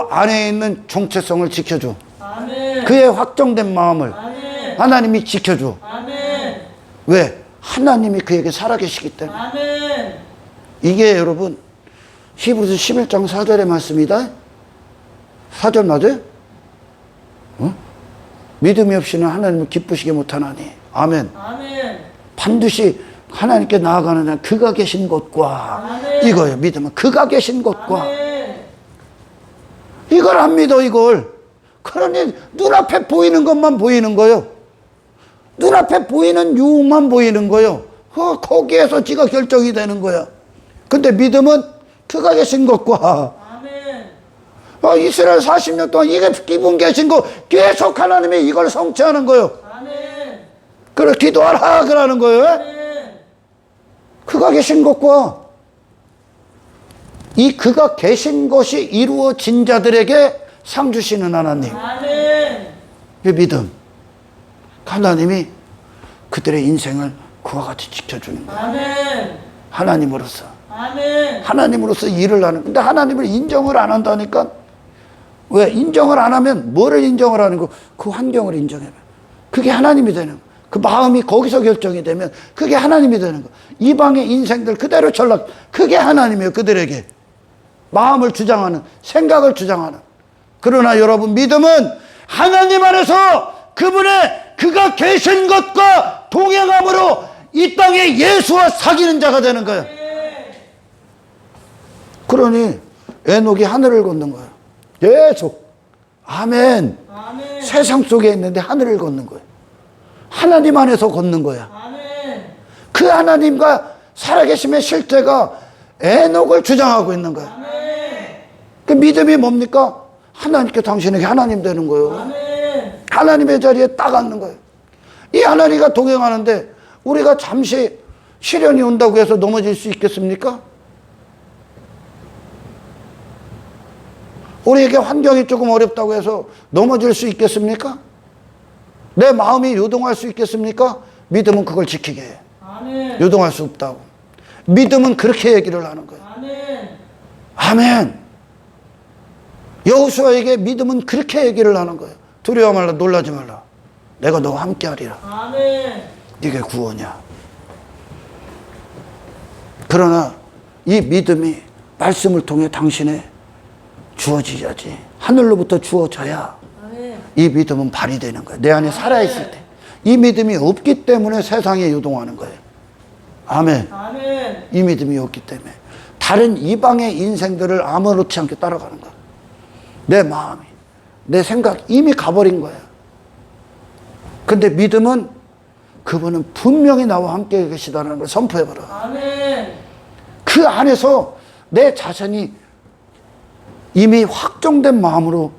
안에 있는 정체성을 지켜줘. 아멘. 그의 확정된 마음을 아멘. 하나님이 지켜줘. 아멘. 왜? 하나님이 그에게 살아계시기 때문에. 아멘. 이게 여러분 히브리서 11장 4절의 말씀이다. 4절 맞아요? 믿음이 없이는 하나님을 기쁘시게 못하나니. 아멘. 아멘. 반드시 하나님께 나아가는 한 그가 계신 곳과 아멘. 이거예요. 믿음은 그가 계신 곳과 아멘. 이걸 안 믿어 이걸. 그러니 눈앞에 보이는 것만 보이는 거예요. 눈앞에 보이는 유혹만 보이는 거예요. 거기에서 지가 결정이 되는 거야. 근데 믿음은 그가 계신 것과 아멘. 이스라엘 40년 동안 이게 기분 계신 거 계속 하나님이 이걸 성취하는 거예요. 아멘. 그래 기도하라 그러는 거예요. 아멘. 그가 계신 것과 이 그가 계신 것이 이루어진 자들에게 상 주시는 하나님. 아멘. 이 믿음. 하나님이 그들의 인생을 그와 같이 지켜주는 거예요. 아멘. 하나님으로서. 아멘. 하나님으로서 일을 하는. 근데 하나님을 인정을 안 한다니까. 왜? 인정을 안 하면 뭐를 인정을 하는 거? 그 환경을 인정해요. 그게 하나님이 되는 거. 그 마음이 거기서 결정이 되면 그게 하나님이 되는 거. 이방의 인생들 그대로 전락. 그게 하나님이에요. 그들에게. 마음을 주장하는, 생각을 주장하는. 그러나 여러분 믿음은 하나님 안에서 그가 계신 것과 동행함으로 이 땅에 예수와 사귀는 자가 되는 거예요. 그러니 에녹이 하늘을 걷는 거예요. 계속. 아멘. 아멘. 세상 속에 있는데 하늘을 걷는 거예요. 하나님 안에서 걷는 거야. 아멘. 그 하나님과 살아계심의 실제가 에녹을 주장하고 있는 거예요. 아멘. 그 믿음이 뭡니까? 하나님께 당신에게 하나님 되는 거예요. 아멘. 하나님의 자리에 딱 앉는 거예요. 이 하나님과 동행하는데 우리가 잠시 시련이 온다고 해서 넘어질 수 있겠습니까? 우리에게 환경이 조금 어렵다고 해서 넘어질 수 있겠습니까? 내 마음이 요동할 수 있겠습니까? 믿음은 그걸 지키게 해. 아멘. 요동할 수 없다고. 믿음은 그렇게 얘기를 하는 거예요. 아멘. 아멘. 여호수아에게 믿음은 그렇게 얘기를 하는 거예요. 두려워 말라, 놀라지 말라. 내가 너와 함께 하리라. 아멘. 이게 구원이야. 그러나 이 믿음이 말씀을 통해 당신에 주어져야지. 하늘로부터 주어져야 아멘. 이 믿음은 발휘되는 거예요. 내 안에 살아있을 때. 이 믿음이 없기 때문에 세상에 요동하는 거예요. 아멘. 아멘. 이 믿음이 없기 때문에 다른 이방의 인생들을 아무렇지 않게 따라가는 거예요. 내 마음이, 내 생각이 이미 가버린 거예요. 근데 믿음은 그분은 분명히 나와 함께 계시다는 걸 선포해버려. 아멘. 그 안에서 내 자신이 이미 확정된 마음으로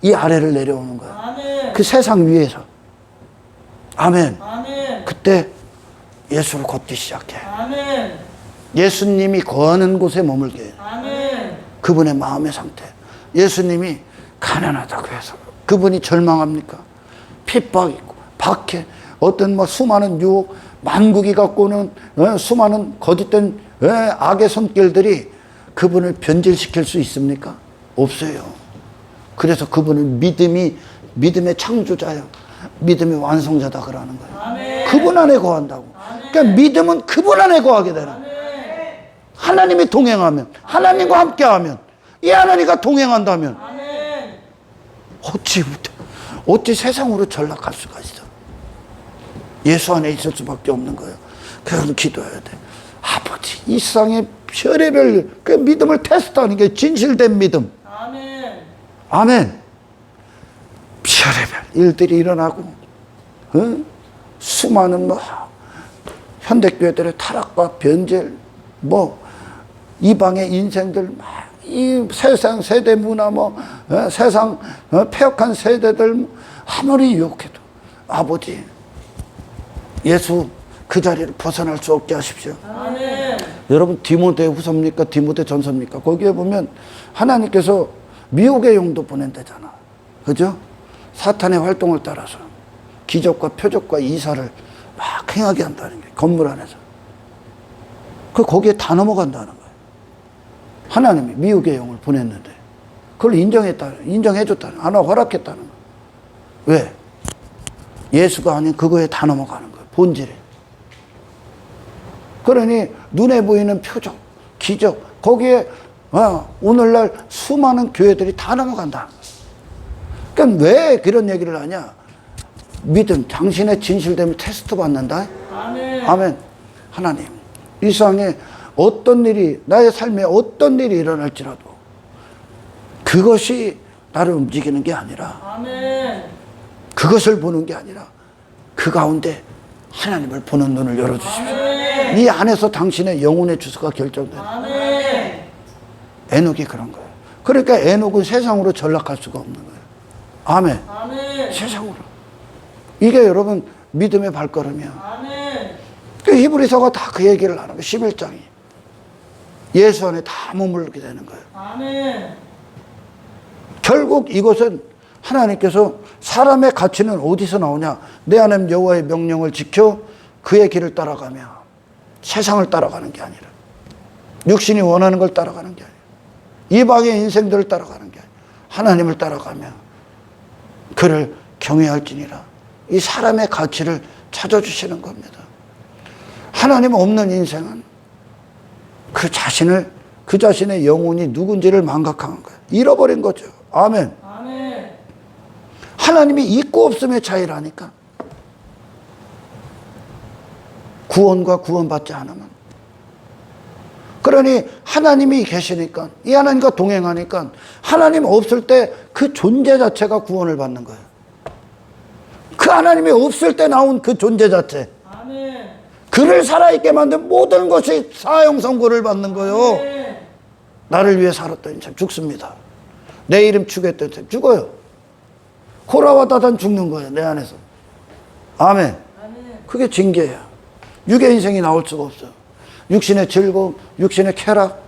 이 아래를 내려오는 거예요. 아멘. 그 세상 위에서. 아멘. 아멘. 그때 예수를 걷기 시작해. 아멘. 예수님이 거하는 곳에 머물게 해요. 아멘. 그분의 마음의 상태. 예수님이 가난하다고 해서 그분이 절망합니까? 핍박 있고 박해, 어떤 수많은 유혹, 만국이 갖고 오는 수많은 거짓된 악의 손길들이 그분을 변질시킬 수 있습니까? 없어요. 그래서 그분은 믿음의 창조자예요. 믿음의 완성자다 그러는 거예요. 아멘. 그분 안에 거한다고. 그러니까 믿음은 그분 안에 거하게 되는 거예요. 하나님이 동행하면, 하나님과 함께하면, 이 하나님과 동행한다면 아멘. 어찌 세상으로 전락할 수가 있어. 예수 안에 있을 수밖에 없는 거예요. 그래서 기도해야 돼. 아버지, 이 세상의 별의별 그 믿음을 테스트하는 게 진실된 믿음. 아멘. 아멘. 별의별 일들이 일어나고, 수많은 현대교회들의 타락과 변질, 이방의 인생들, 이 세상 세대 문화, 세상 폐역한 세대들 아무리 유혹해도 아버지, 예수 그 자리를 벗어날 수 없게 하십시오. 아멘. 여러분, 디모데 후서입니까? 디모데 전서입니까? 거기에 보면 하나님께서 미혹의 용도 보낸다잖아. 그죠? 사탄의 활동을 따라서 기적과 표적과 이사를 막 행하게 한다는 게 건물 안에서. 거기에 다 넘어간다는 거예요. 하나님이 미혹의 영을 보냈는데 그걸 인정해줬다는, 하나 허락했다는 거예요. 왜? 예수가 아닌 그거에 다 넘어가는 거예요. 본질에. 그러니 눈에 보이는 표적, 기적, 거기에 오늘날 수많은 교회들이 다 넘어간다는 거예요. 그러니까 왜 그런 얘기를 하냐? 믿음, 당신의 진실됨을 테스트 받는다. 아멘. 아멘. 하나님, 이 세상에 어떤 일이, 나의 삶에 어떤 일이 일어날지라도 그것이 나를 움직이는 게 아니라, 아멘. 그것을 보는 게 아니라 그 가운데 하나님을 보는 눈을 열어주십시오. 아멘. 이 안에서 당신의 영혼의 주소가 결정된다. 아멘. 에녹이 그런 거예요. 그러니까 에녹은 세상으로 전락할 수가 없는 거예요. 아멘. 아멘. 세상으로. 이게 여러분 믿음의 발걸음이야. 아멘. 그 히브리서가 다 그 얘기를 하는 거예요. 11장이. 예수 안에 다 머물게 되는 거예요. 아멘. 결국 이것은 하나님께서 사람의 가치는 어디서 나오냐? 내 하나님 여호와의 명령을 지켜 그의 길을 따라가며 세상을 따라가는 게 아니라, 육신이 원하는 걸 따라가는 게 아니라, 이방의 인생들을 따라가는 게 아니라 하나님을 따라가며 그를 경외할지니라. 이 사람의 가치를 찾아주시는 겁니다. 하나님 없는 인생은 그 자신의 영혼이 누군지를 망각한 거예요. 잃어버린 거죠. 아멘. 아멘. 하나님이 있고 없음의 차이라니까. 구원과 구원받지 않으면. 그러니 하나님이 계시니까, 이 하나님과 동행하니까 하나님 없을 때 그 존재 자체가 구원을 받는 거예요. 그 하나님이 없을 때 나온 그 존재 자체, 아멘. 그를 살아있게 만든 모든 것이 사형 선고를 받는 거예요. 아멘. 나를 위해 살았던 인생 죽습니다. 내 이름 추구했던 인생 죽어요. 코라와 다단 죽는 거예요, 내 안에서. 아멘. 아멘. 그게 징계야. 육의 인생이 나올 수가 없어요. 육신의 즐거움, 육신의 쾌락,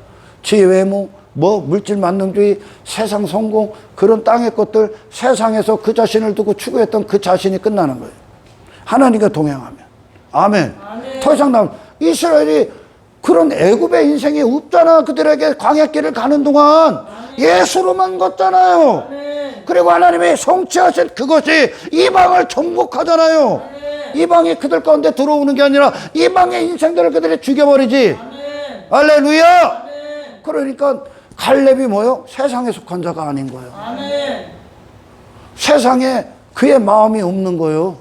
지혜 외모, 물질 만능주의, 세상 성공, 그런 땅의 것들, 세상에서 그 자신을 두고 추구했던 그 자신이 끝나는 거예요. 하나님과 동행하면. 아멘. 아멘. 더 이상 이스라엘이 그런 애굽의 인생이 없잖아. 그들에게 광야길을 가는 동안 예수로만 걷잖아요. 아멘. 그리고 하나님이 성취하신 그것이 이방을 정복하잖아요. 아멘. 이방이 그들 가운데 들어오는 게 아니라 이방의 인생들을 그들이 죽여버리지. 아멘. 할렐루야. 아멘. 그러니까 갈렙이 뭐요? 세상에 속한 자가 아닌 거예요. 아멘. 세상에 그의 마음이 없는 거예요.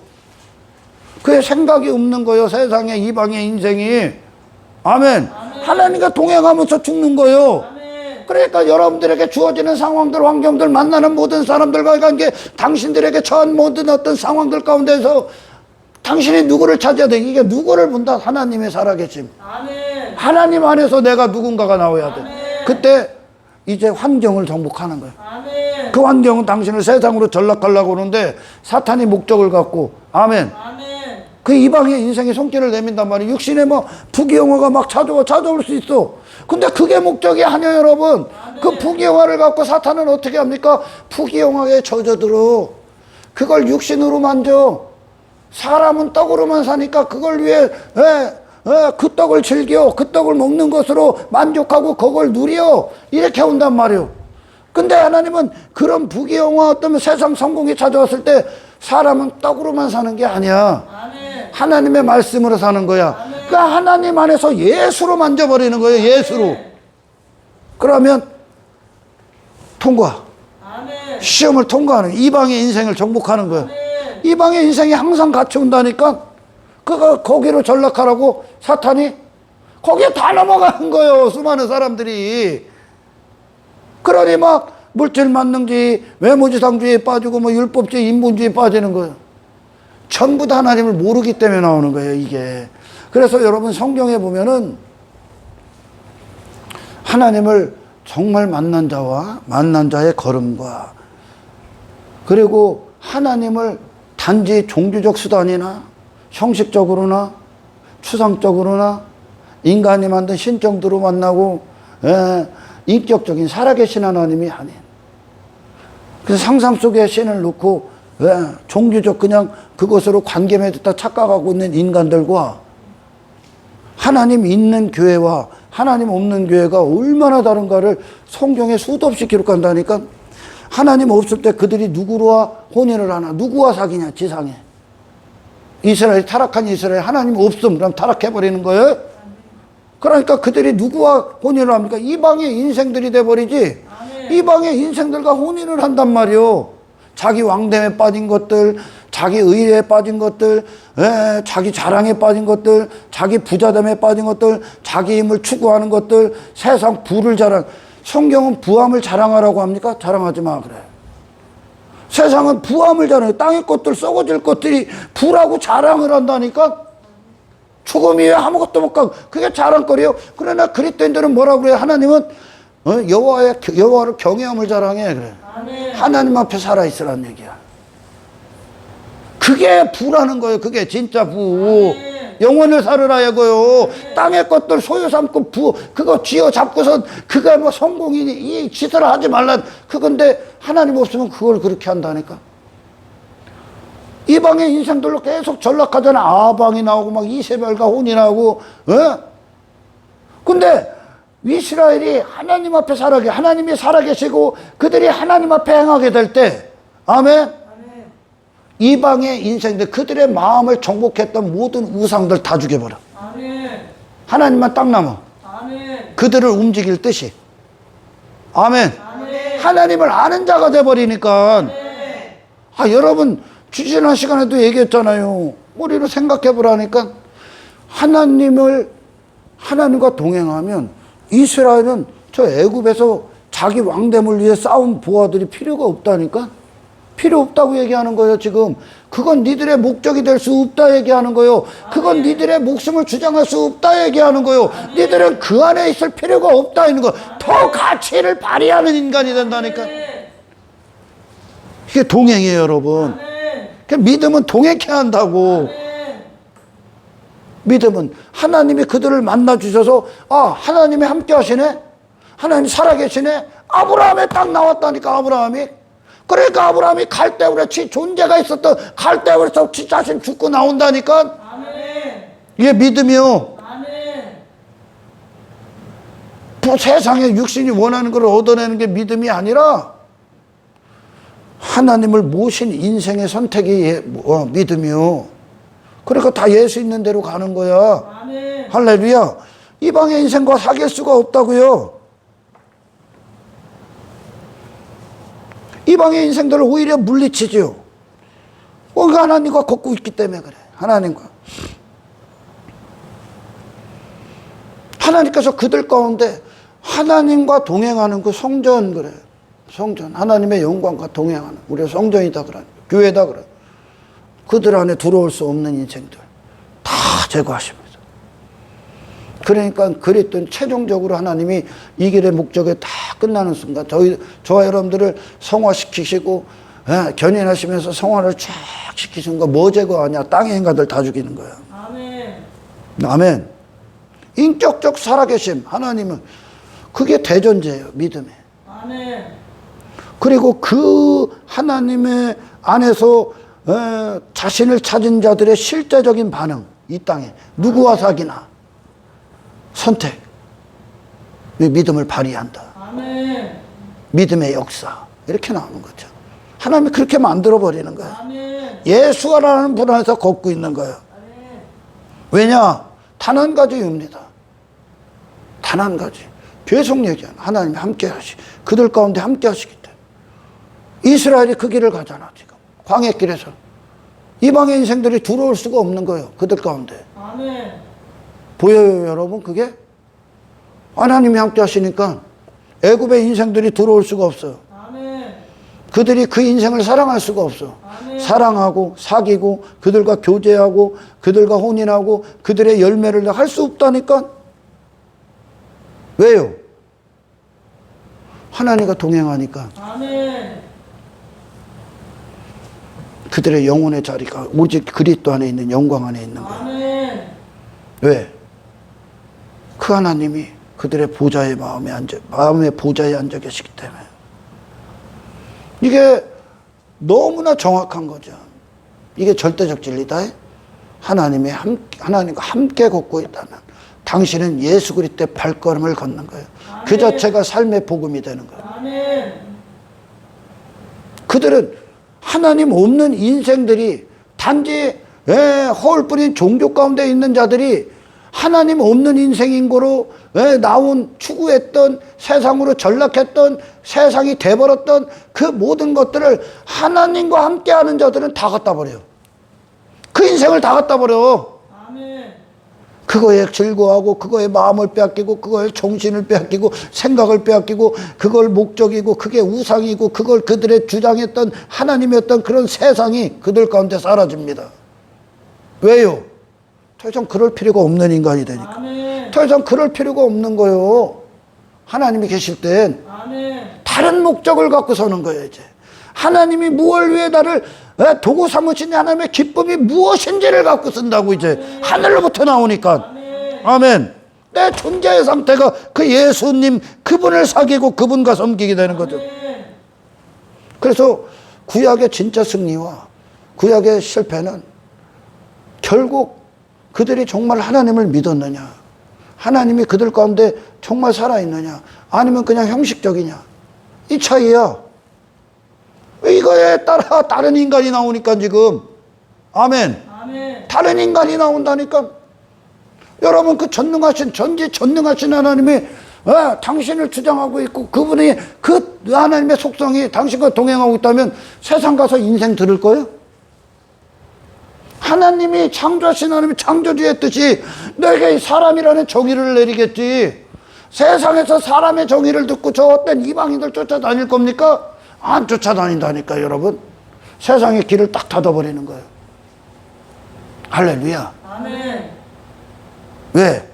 그의 생각이 없는 거예요. 세상에 이방의 인생이. 아멘. 하나님과 동행하면서 죽는 거예요. 아멘. 그러니까 여러분들에게 주어지는 상황들, 환경들, 만나는 모든 사람들과의 관계, 당신들에게 처한 모든 어떤 상황들 가운데서 당신이 누구를 찾아야 돼? 이게 누구를 본다? 하나님의 살아계심. 아멘. 하나님 안에서 내가 누군가가 나와야 돼. 아멘. 그때 이제 환경을 정복하는 거예요. 아멘. 그 환경은 당신을 세상으로 전락하려고 하는데 사탄이 목적을 갖고, 아멘. 아멘. 그 이방의 인생의 손길을 내민단 말이에요. 육신에 부귀영화가 막 찾아올 수 있어. 근데 그게 목적이 아니에요, 여러분. 그 부귀영화를 갖고 사탄은 어떻게 합니까? 부귀영화에 젖어들어. 그걸 육신으로 만져. 사람은 떡으로만 사니까 그걸 위해 그 떡을 즐겨, 그 떡을 먹는 것으로 만족하고 그걸 누려. 이렇게 온단 말이에요. 근데 하나님은 그런 부귀영화 어떤 세상 성공이 찾아왔을 때 사람은 떡으로만 사는 게 아니야. 아멘. 하나님의 말씀으로 사는 거야. 그 하나님 안에서 예수로 만져버리는 거예요. 예수로. 그러면 통과. 아멘. 시험을 통과하는 이방의 인생을 정복하는 거예요. 이방의 인생이 항상 같이 온다니까 그가 거기로 전락하라고 사탄이 거기에 다 넘어가는 거예요. 수많은 사람들이. 그러니 막 물질 만능주의, 외모지상주의에 빠지고 뭐 율법주의, 인본주의에 빠지는 거예요. 전부 다 하나님을 모르기 때문에 나오는 거예요, 이게. 그래서 여러분 성경에 보면은 하나님을 정말 만난 자와 만난 자의 걸음과 그리고 하나님을 단지 종교적 수단이나 형식적으로나 추상적으로나 인간이 만든 신정도로 만나고 인격적인 살아계신 하나님이 아닌 그래서 상상 속에 신을 놓고 종교적 그냥 그것으로 관계 맺었다 착각하고 있는 인간들과 하나님 있는 교회와 하나님 없는 교회가 얼마나 다른가를 성경에 수도 없이 기록한다니까. 하나님 없을 때 그들이 누구와 혼인을 하나, 누구와 사귀냐, 지상에. 이스라엘, 타락한 이스라엘, 하나님 없음, 그럼 타락해버리는 거예요. 그러니까 그들이 누구와 혼인을 합니까? 이방의 인생들이 돼버리지. 이방의 인생들과 혼인을 한단 말이요. 자기 왕됨에 빠진 것들, 자기 의에 빠진 것들, 자기 자랑에 빠진 것들, 자기 부자됨에 빠진 것들, 자기 힘을 추구하는 것들, 세상 부를 자랑. 성경은 부함을 자랑하라고 합니까? 자랑하지 마 그래. 세상은 부함을 자랑해. 땅의 것들, 썩어질 것들이 부라고 자랑을 한다니까. 죽음 이외에 아무것도 못 가고 그게 자랑거리요. 그러나 그리스도인들은 뭐라고 그래요? 하나님은 여호와를 경외함을 자랑해 그래. 아멘. 하나님 앞에 살아있으란 얘기야. 그게 부라는 거예요. 그게 진짜 부. 영혼을 살으라 이거요. 땅의 것들 소유 삼고 부 그거 쥐어 잡고선 그게 뭐 성공이니 이 짓을 하지 말란 그건데 하나님 없으면 그걸 그렇게 한다니까. 이방의 인생들로 계속 전락하잖아. 아방이 나오고 막 이세벨과 혼이 나오고. 근데 이스라엘이 하나님 앞에 하나님이 살아계시고 그들이 하나님 앞에 행하게 될 때 아멘. 이방의 인생들 그들의 마음을 정복했던 모든 우상들 다 죽여버려. 아멘. 하나님만 딱 남아. 아멘. 그들을 움직일 뜻이. 아멘. 아멘. 하나님을 아는 자가 돼버리니까. 아멘. 여러분 지난 시간에도 얘기했잖아요. 우리로 생각해보라니까 하나님과 동행하면 이스라엘은 저 애굽에서 자기 왕됨을 위해 싸운 부하들이 필요가 없다니까. 필요 없다고 얘기하는 거예요. 지금 그건 니들의 목적이 될 수 없다 얘기하는 거예요. 그건 니들의 목숨을 주장할 수 없다 얘기하는 거예요. 니들은 그 안에 있을 필요가 없다 있는 거. 더 가치를 발휘하는 인간이 된다니까. 이게 동행이에요, 여러분. 믿음은 동행해야 한다고. 믿음은 하나님이 그들을 만나 주셔서 하나님이 함께 하시네. 하나님 살아계시네. 아브라함에 딱 나왔다니까. 아브라함이. 그러니까 아브라함이 갈대우레 지 존재가 있었던 갈대우레에서 지 자신 죽고 나온다니까. 아멘. 이게 믿음이요. 아멘. 세상에 육신이 원하는 걸 얻어내는 게 믿음이 아니라 하나님을 모신 인생의 선택이 믿음이요. 그러니까 다 예수 있는 대로 가는 거야. 아멘. 할렐루야. 이방의 인생과 사귈 수가 없다고요. 이방의 인생들을 오히려 물리치죠. 하나님과 걷고 있기 때문에 그래. 하나님께서 그들 가운데 하나님과 동행하는 그 성전 그래. 성전. 하나님의 영광과 동행하는 우리가 성전이다 그래. 교회다 그래. 그들 안에 들어올 수 없는 인생들 다 제거하십니다. 그러니까 그랬던 최종적으로 하나님이 이 길의 목적에 다 끝나는 순간 저와 여러분들을 성화시키시고 견인하시면서 성화를 쫙 시키시는 거 뭐 제거하냐. 땅의 인간들 다 죽이는 거야. 아멘. 아멘. 인격적 살아계심 하나님은 그게 대전제예요. 믿음에. 아멘. 그리고 그 하나님의 안에서 자신을 찾은 자들의 실제적인 반응 이 땅에 누구와 사귀나 선택 믿음을 발휘한다. 아멘. 믿음의 역사. 이렇게 나오는 거죠. 하나님이 그렇게 만들어버리는 거예요. 아멘. 예수라는 분 안에서 걷고 있는 거예요. 아멘. 왜냐? 단 한 가지입니다. 단 한 가지. 계속 얘기하는 하나님이 함께 하시. 그들 가운데 함께 하시기 때문에. 이스라엘이 그 길을 가잖아, 지금. 광해길에서. 이방의 인생들이 들어올 수가 없는 거예요. 그들 가운데. 아멘. 보여요, 여러분? 그게? 하나님이 함께 하시니까 애굽의 인생들이 들어올 수가 없어요. 아멘. 그들이 그 인생을 사랑할 수가 없어. 아멘. 사랑하고 사귀고 그들과 교제하고 그들과 혼인하고 그들의 열매를 할 수 없다니까. 왜요? 하나님과 동행하니까. 아멘. 그들의 영혼의 자리가 오직 그리스도 안에 있는 영광 안에 있는 거예요. 아멘. 왜? 그 하나님이 그들의 보좌의 마음의 보좌에 앉아 계시기 때문에. 이게 너무나 정확한 거죠. 이게 절대적 진리다. 하나님과 함께 걷고 있다면 당신은 예수 그리스도의 발걸음을 걷는 거예요. 아멘. 그 자체가 삶의 복음이 되는 거예요. 아멘. 그들은 하나님 없는 인생들이 단지 허울뿐인 종교 가운데 있는 자들이 하나님 없는 인생인 거로 나온 추구했던 세상으로 전락했던 세상이 돼버렸던 그 모든 것들을 하나님과 함께하는 자들은 다 갖다 버려요. 그 인생을 다 갖다 버려. 아멘. 그거에 즐거워하고 그거에 마음을 빼앗기고 그거에 정신을 빼앗기고 생각을 빼앗기고 그걸 목적이고 그게 우상이고 그걸 그들의 주장했던 하나님이었던 그런 세상이 그들 가운데 사라집니다. 왜요? 더 이상 그럴 필요가 없는 인간이 되니까. 아멘. 더 이상 그럴 필요가 없는 거예요. 하나님이 계실 땐 아멘. 다른 목적을 갖고 서는 거예요. 이제 하나님이 무엇을 위해 나를 도구 삼으신 하나님의 기쁨이 무엇인지를 갖고 쓴다고 이제 하늘로부터 나오니까. 아멘. 아멘. 내 존재의 상태가 그 예수님 그분을 사귀고 그분과 섬기게 되는 거죠. 아멘. 그래서 구약의 진짜 승리와 구약의 실패는 결국 그들이 정말 하나님을 믿었느냐, 하나님이 그들 가운데 정말 살아있느냐, 아니면 그냥 형식적이냐, 이 차이야. 이거에 따라 다른 인간이 나오니까 지금. 아멘. 아멘. 다른 인간이 나온다니까. 여러분, 그 전능하신 하나님이 당신을 주장하고 있고 그분이 그 하나님의 속성이 당신과 동행하고 있다면 세상 가서 인생 들을 거예요? 하나님이 창조하신 하나님이 창조주의 했듯이 내게 사람이라는 정의를 내리겠지. 세상에서 사람의 정의를 듣고 저 어떤 이방인들 쫓아다닐 겁니까? 안 쫓아다닌다니까, 여러분. 세상의 길을 딱 닫아버리는 거예요. 할렐루야. 아멘. 왜?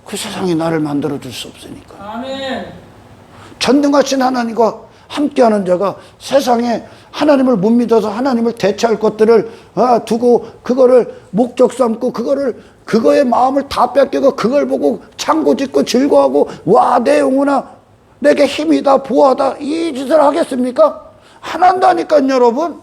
그 세상이 나를 만들어줄 수 없으니까. 아멘. 전능하신 하나님과 함께하는 자가 세상에 하나님을 못 믿어서 하나님을 대체할 것들을 두고 그거를 목적 삼고 그거에 마음을 다 뺏기고 그걸 보고 창고 짓고 즐거워하고 와, 내 영혼아 내게 힘이다 보하다 이 짓을 하겠습니까? 안 한다니까요, 여러분.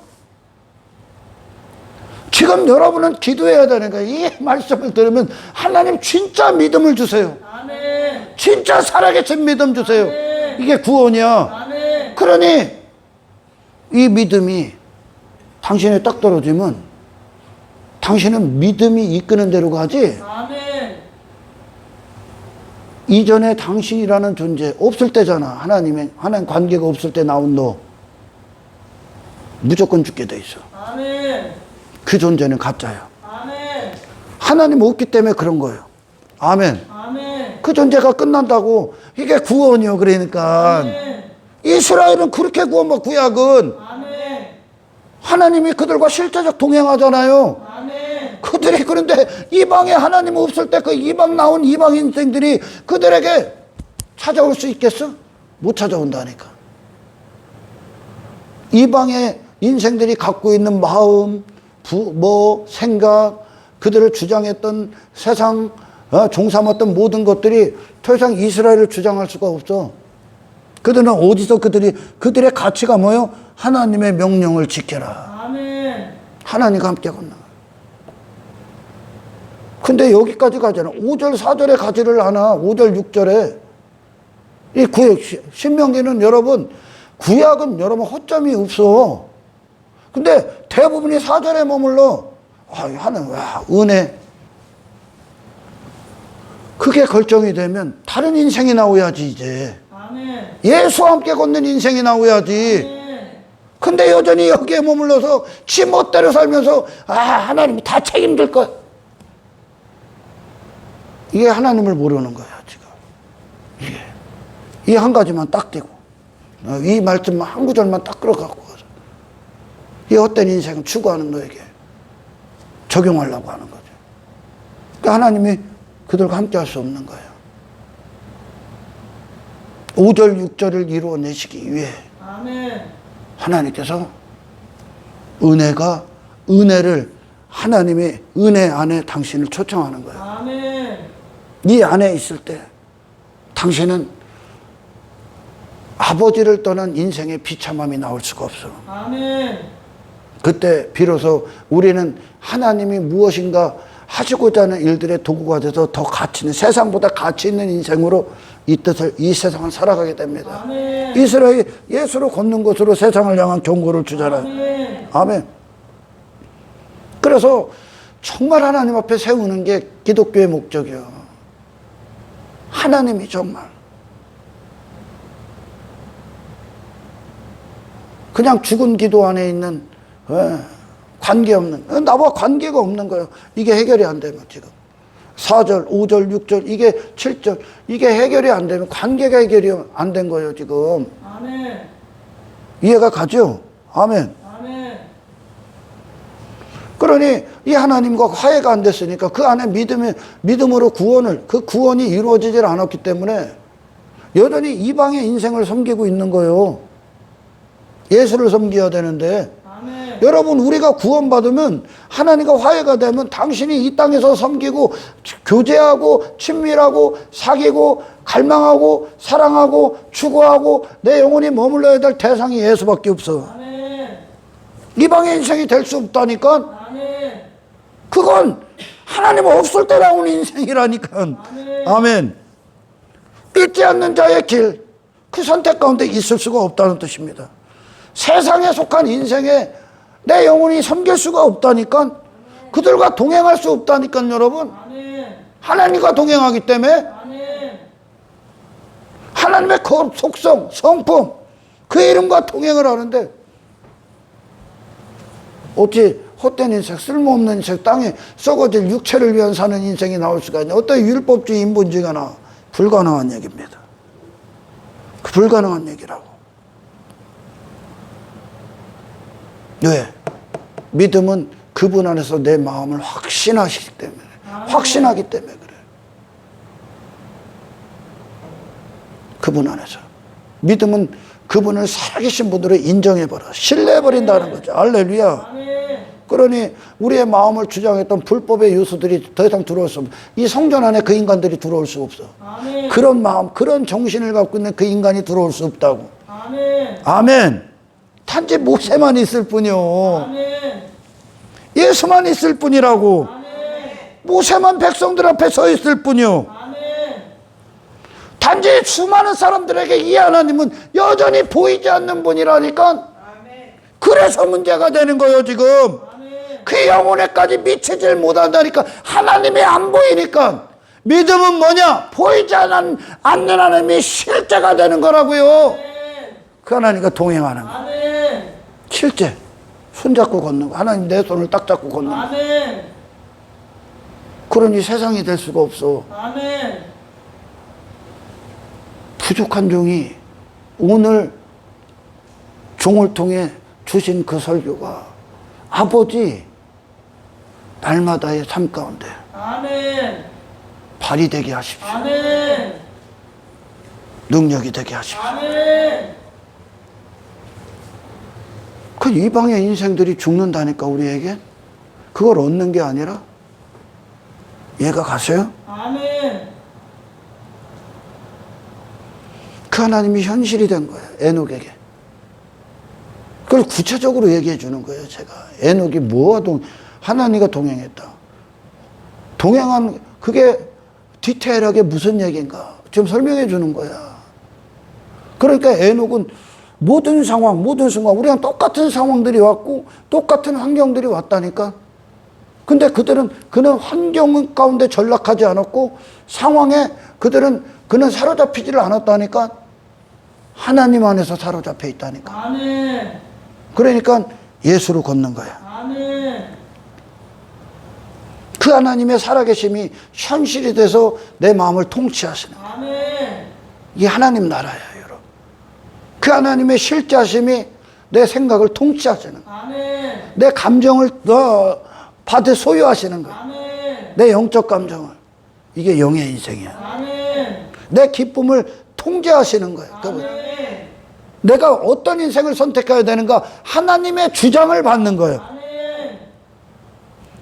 지금 여러분은 기도해야 되는 거예요. 이 말씀을 들으면 하나님 진짜 믿음을 주세요. 아멘. 진짜 살아계신 믿음 주세요. 아멘. 이게 구원이야. 아멘. 그러니 이 믿음이 당신에 딱 떨어지면 당신은 믿음이 이끄는 대로 가지, 아멘. 이전에 당신이라는 존재 없을 때잖아. 하나님 관계가 없을 때 나온 너 무조건 죽게 돼 있어. 아멘. 그 존재는 가짜야. 아멘. 하나님 없기 때문에 그런 거예요. 아멘. 아멘. 그 존재가 끝난다고. 이게 구원이요. 그러니까 아멘. 이스라엘은 그렇게 구원받고 구약은 아멘. 하나님이 그들과 실제적 동행하잖아요. 아멘. 그들이 그런데 이방에 하나님 없을 때 그 이방 나온 이방 인생들이 그들에게 찾아올 수 있겠어? 못 찾아온다니까. 이방의 인생들이 갖고 있는 마음, 생각, 그들을 주장했던 세상, 종삼았던 모든 것들이 더 이상 이스라엘을 주장할 수가 없어. 그들은 어디서 그들의 가치가 뭐요? 하나님의 명령을 지켜라. 아멘. 하나님과 함께 걷는 거야. 근데 여기까지 가잖아. 5절, 4절에 가지를 않아. 5절, 6절에. 이 신명기는 여러분, 구약은 여러분 허점이 없어. 근데 대부분이 4절에 머물러. 하는, 은혜. 그게 결정이 되면 다른 인생이 나오야지, 이제. 아멘. 예수와 함께 걷는 인생이 나오야지. 아멘. 근데 여전히 여기에 머물러서 지 멋대로 살면서, 하나님이 다 책임질 거야. 이게 하나님을 모르는 거야, 지금. 이게. 이 한 가지만 딱 떼고, 이 말씀만 한 구절만 딱 끌어갖고 가서, 이 헛된 인생을 추구하는 너에게 적용하려고 하는 거죠. 그러니까 하나님이 그들과 함께 할 수 없는 거예요. 5절, 6절을 이루어내시기 위해 아멘. 하나님께서 은혜를 하나님의 은혜 안에 당신을 초청하는 거예요. 아멘. 이 안에 있을 때 당신은 아버지를 떠난 인생의 비참함이 나올 수가 없어. 아멘. 그때 비로소 우리는 하나님이 무엇인가 하시고자 하는 일들의 도구가 돼서 더 가치 있는, 세상보다 가치 있는 인생으로 이 세상을 살아가게 됩니다. 아멘. 이스라엘이 예수로 걷는 것으로 세상을 향한 경고를 주잖아요. 아멘. 아멘. 그래서 정말 하나님 앞에 세우는 게 기독교의 목적이요. 하나님이 정말 그냥 죽은 기도 안에 있는 관계없는, 나와 관계가 없는 거예요. 이게 해결이 안 되면 지금 4절, 5절, 6절, 이게 7절, 이게 해결이 안 되면 관계가 해결이 안 된 거예요, 지금. 아멘. 이해가 가죠? 아멘. 아멘. 그러니 이 하나님과 화해가 안 됐으니까 그 안에 믿음으로 그 구원이 이루어지질 않았기 때문에 여전히 이방의 인생을 섬기고 있는 거예요. 예수를 섬겨야 되는데. 아멘. 여러분, 우리가 구원받으면 하나님과 화해가 되면 당신이 이 땅에서 섬기고 교제하고 친밀하고 사귀고 갈망하고 사랑하고 추구하고 내 영혼이 머물러야 될 대상이 예수밖에 없어. 아멘. 이방의 인생이 될 수 없다니까. 아멘. 그건 하나님 없을 때 나오는 인생이라니까. 아멘. 아멘. 믿지 않는 자의 길, 그 선택 가운데 있을 수가 없다는 뜻입니다. 세상에 속한 인생에 내 영혼이 섬길 수가 없다니까. 그들과 동행할 수 없다니까, 여러분. 아멘. 하나님과 동행하기 때문에 아멘. 하나님의 그 속성, 성품, 그 이름과 동행을 하는데 어찌 헛된 인생, 쓸모없는 인생, 땅에 썩어질 육체를 위한 사는 인생이 나올 수가 있냐. 어떤 율법주의 인본주의가 나와. 불가능한 얘기입니다. 그 불가능한 얘기라고. 왜? 믿음은 그분 안에서 내 마음을 확신하시기 때문에, 확신하기 때문에 그래. 그분 안에서. 믿음은 그분을 살아계신 분으로 인정해버려. 신뢰해버린다는 거죠. 할렐루야. 그러니 우리의 마음을 주장했던 불법의 요소들이 더 이상 들어올 수 없어. 이 성전 안에 그 인간들이 들어올 수 없어. 아멘. 그런 마음, 그런 정신을 갖고 있는 그 인간이 들어올 수 없다고. 아멘. 아멘. 단지 모세만 있을 뿐이요. 아멘. 예수만 있을 뿐이라고. 아멘. 모세만 백성들 앞에 서 있을 뿐이요. 아멘. 단지 수많은 사람들에게 이 하나님은 여전히 보이지 않는 분이라니까. 그래서 문제가 되는 거예요, 지금. 아멘. 그 영혼에까지 미치질 못한다니까. 하나님이 안 보이니까. 믿음은 뭐냐? 보이지 않는 하나님이 실제가 되는 거라고요. 그 하나님과 동행하는 거. 아멘. 실제. 손잡고 걷는 거. 하나님 내 손을 딱 잡고 걷는 거. 아멘. 그러니 세상이 될 수가 없어. 아멘. 부족한 종이 오늘 종을 통해 주신 그 설교가 아버지 날마다의 삶 가운데 아멘. 발휘되게 하십시오. 아멘. 능력이 되게 하십시오. 아멘. 그 이방의 인생들이 죽는다니까, 우리에게. 그걸 얻는 게 아니라. 이해가 가세요? 아멘. 그 하나님이 현실이 된 거예요, 에녹에게. 그걸 구체적으로 얘기해 주는 거예요, 제가. 에녹이 뭐와 하나님과 동행했다. 동행한, 그게 디테일하게 무슨 얘기인가. 지금 설명해 주는 거야. 그러니까 에녹은 모든 상황, 모든 순간 우리랑 똑같은 상황들이 왔고 똑같은 환경들이 왔다니까. 근데 그는 환경 가운데 전락하지 않았고 상황에 그는 사로잡히지를 않았다니까. 하나님 안에서 사로잡혀 있다니까. 아멘. 그러니까 예수로 걷는 거야. 아멘. 그 하나님의 살아계심이 현실이 돼서 내 마음을 통치하시는 거야. 아멘. 이게 하나님 나라예요, 여러분. 그 하나님의 실제하심이 내 생각을 통치하시는 거야. 아멘. 내 감정을 받아 소유하시는 거야. 아멘. 내 영적 감정을. 이게 영의 인생이야. 아멘. 내 기쁨을 통제하시는 거야. 아멘. 내가 어떤 인생을 선택해야 되는가? 하나님의 주장을 받는 거예요. 아멘.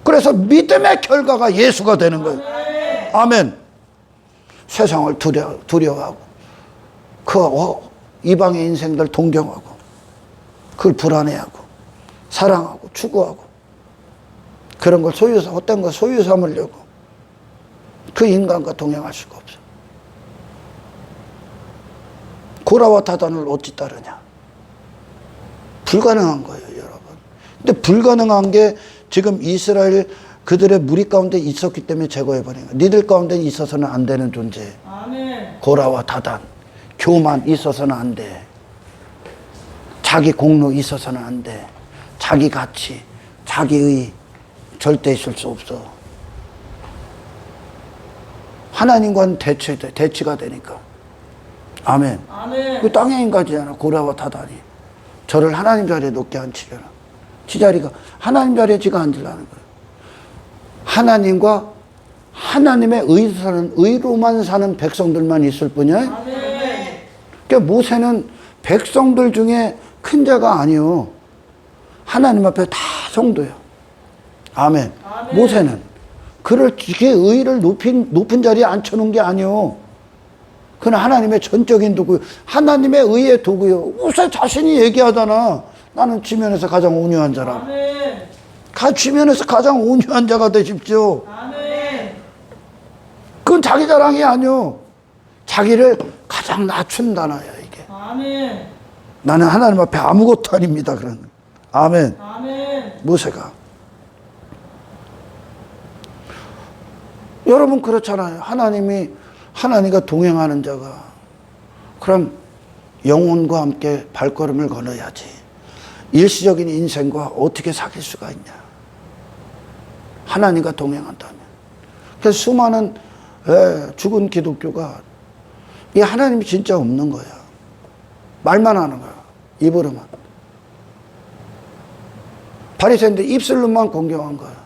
그래서 믿음의 결과가 예수가 되는 거예요. 아멘. 아멘. 세상을 두려워하고 이방의 인생들 동경하고 그걸 불안해하고 사랑하고 추구하고 그런 걸 어떤 걸 소유 삼으려고 그 인간과 동행할 수가 없어. 고라와 다단을 어찌 따르냐? 불가능한 거예요, 여러분. 근데 불가능한 게 지금 이스라엘 그들의 무리 가운데 있었기 때문에 제거해버린 거예요. 니들 가운데 있어서는 안 되는 존재. 아멘. 고라와 다단. 교만 있어서는 안 돼. 자기 공로 있어서는 안 돼. 자기 가치, 자기의 절대 있을 수 없어. 하나님과는 대치가 되니까. 아멘. 아멘. 그 땅의 인간이잖아. 고라와 다단이. 저를 하나님 자리에 놓게 앉히려나. 지 자리가 하나님 자리에 지가 앉으려는 거예요. 하나님과 하나님의 의로만 사는 백성들만 있을 뿐이야. 아멘. 그러니까 모세는 백성들 중에 큰 자가 아니요. 하나님 앞에 다 성도예요. 아멘. 아멘. 모세는 그의 의를 높은 자리에 앉혀놓은 게 아니요. 그는 하나님의 전적인 도구요. 하나님의 의의 도구요. 모세 자신이 얘기하잖아. 나는 지면에서 가장 온유한 자라. 아멘. 지면에서 가장 온유한 자가 되십시오. 아멘. 그건 자기 자랑이 아니요. 자기를 가장 낮춘 단어야 이게. 아멘. 나는 하나님 앞에 아무것도 아닙니다. 그런. 아멘. 아멘. 모세가. 여러분 그렇잖아요. 하나님과 동행하는 자가 그럼 영혼과 함께 발걸음을 걸어야지. 일시적인 인생과 어떻게 사귈 수가 있냐. 하나님과 동행한다면. 그래서 수많은 죽은 기독교가 이 하나님이 진짜 없는 거야. 말만 하는 거야. 입으로만. 바리새인들 입술로만 공경한 거야.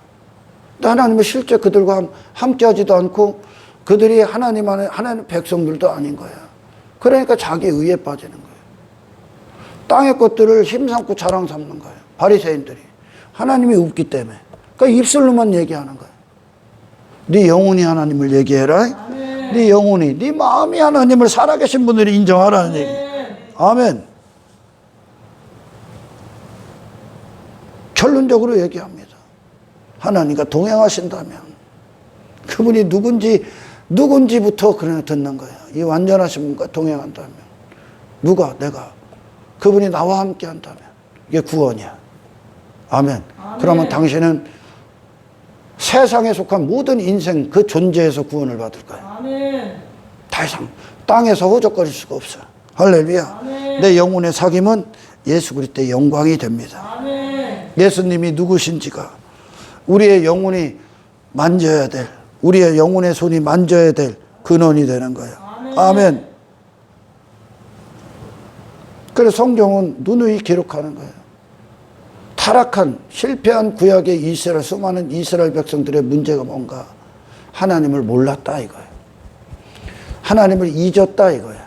근데 하나님은 실제 그들과 함께하지도 않고 그들이 하나님 백성들도 아닌 거야. 그러니까 자기 의에 빠지는 거예요. 땅의 것들을 힘삼고 자랑 삼는 거예요. 바리새인들이. 하나님이 없기 때문에. 그러니까 입술로만 얘기하는 거예요. 네 영혼이 하나님을 얘기해라. 아멘. 네 영혼이, 네 마음이 하나님을 살아계신 분들이 인정하라는 얘기. 아멘. 결론적으로 얘기합니다. 하나님과 동행하신다면 그분이 누군지부터 그냥 듣는 거예요. 이 완전하신 분과 동행한다면 내가 그분이 나와 함께 한다면 이게 구원이야. 아멘. 그러면 당신은 세상에 속한 모든 인생 그 존재에서 구원을 받을 거예요. 아멘. 더 이상 땅에서 허적거릴 수가 없어. 할렐루야. 아멘. 내 영혼의 사귐은 예수 그리스도의 영광이 됩니다. 아멘. 예수님이 누구신지가 우리의 영혼이 만져야 될, 우리의 영혼의 손이 만져야 될 근원이 되는 거예요. 아멘. 그래서 성경은 누누이 기록하는 거예요. 타락한, 실패한 구약의 수많은 이스라엘 백성들의 문제가 뭔가? 하나님을 몰랐다 이거예요. 하나님을 잊었다 이거예요.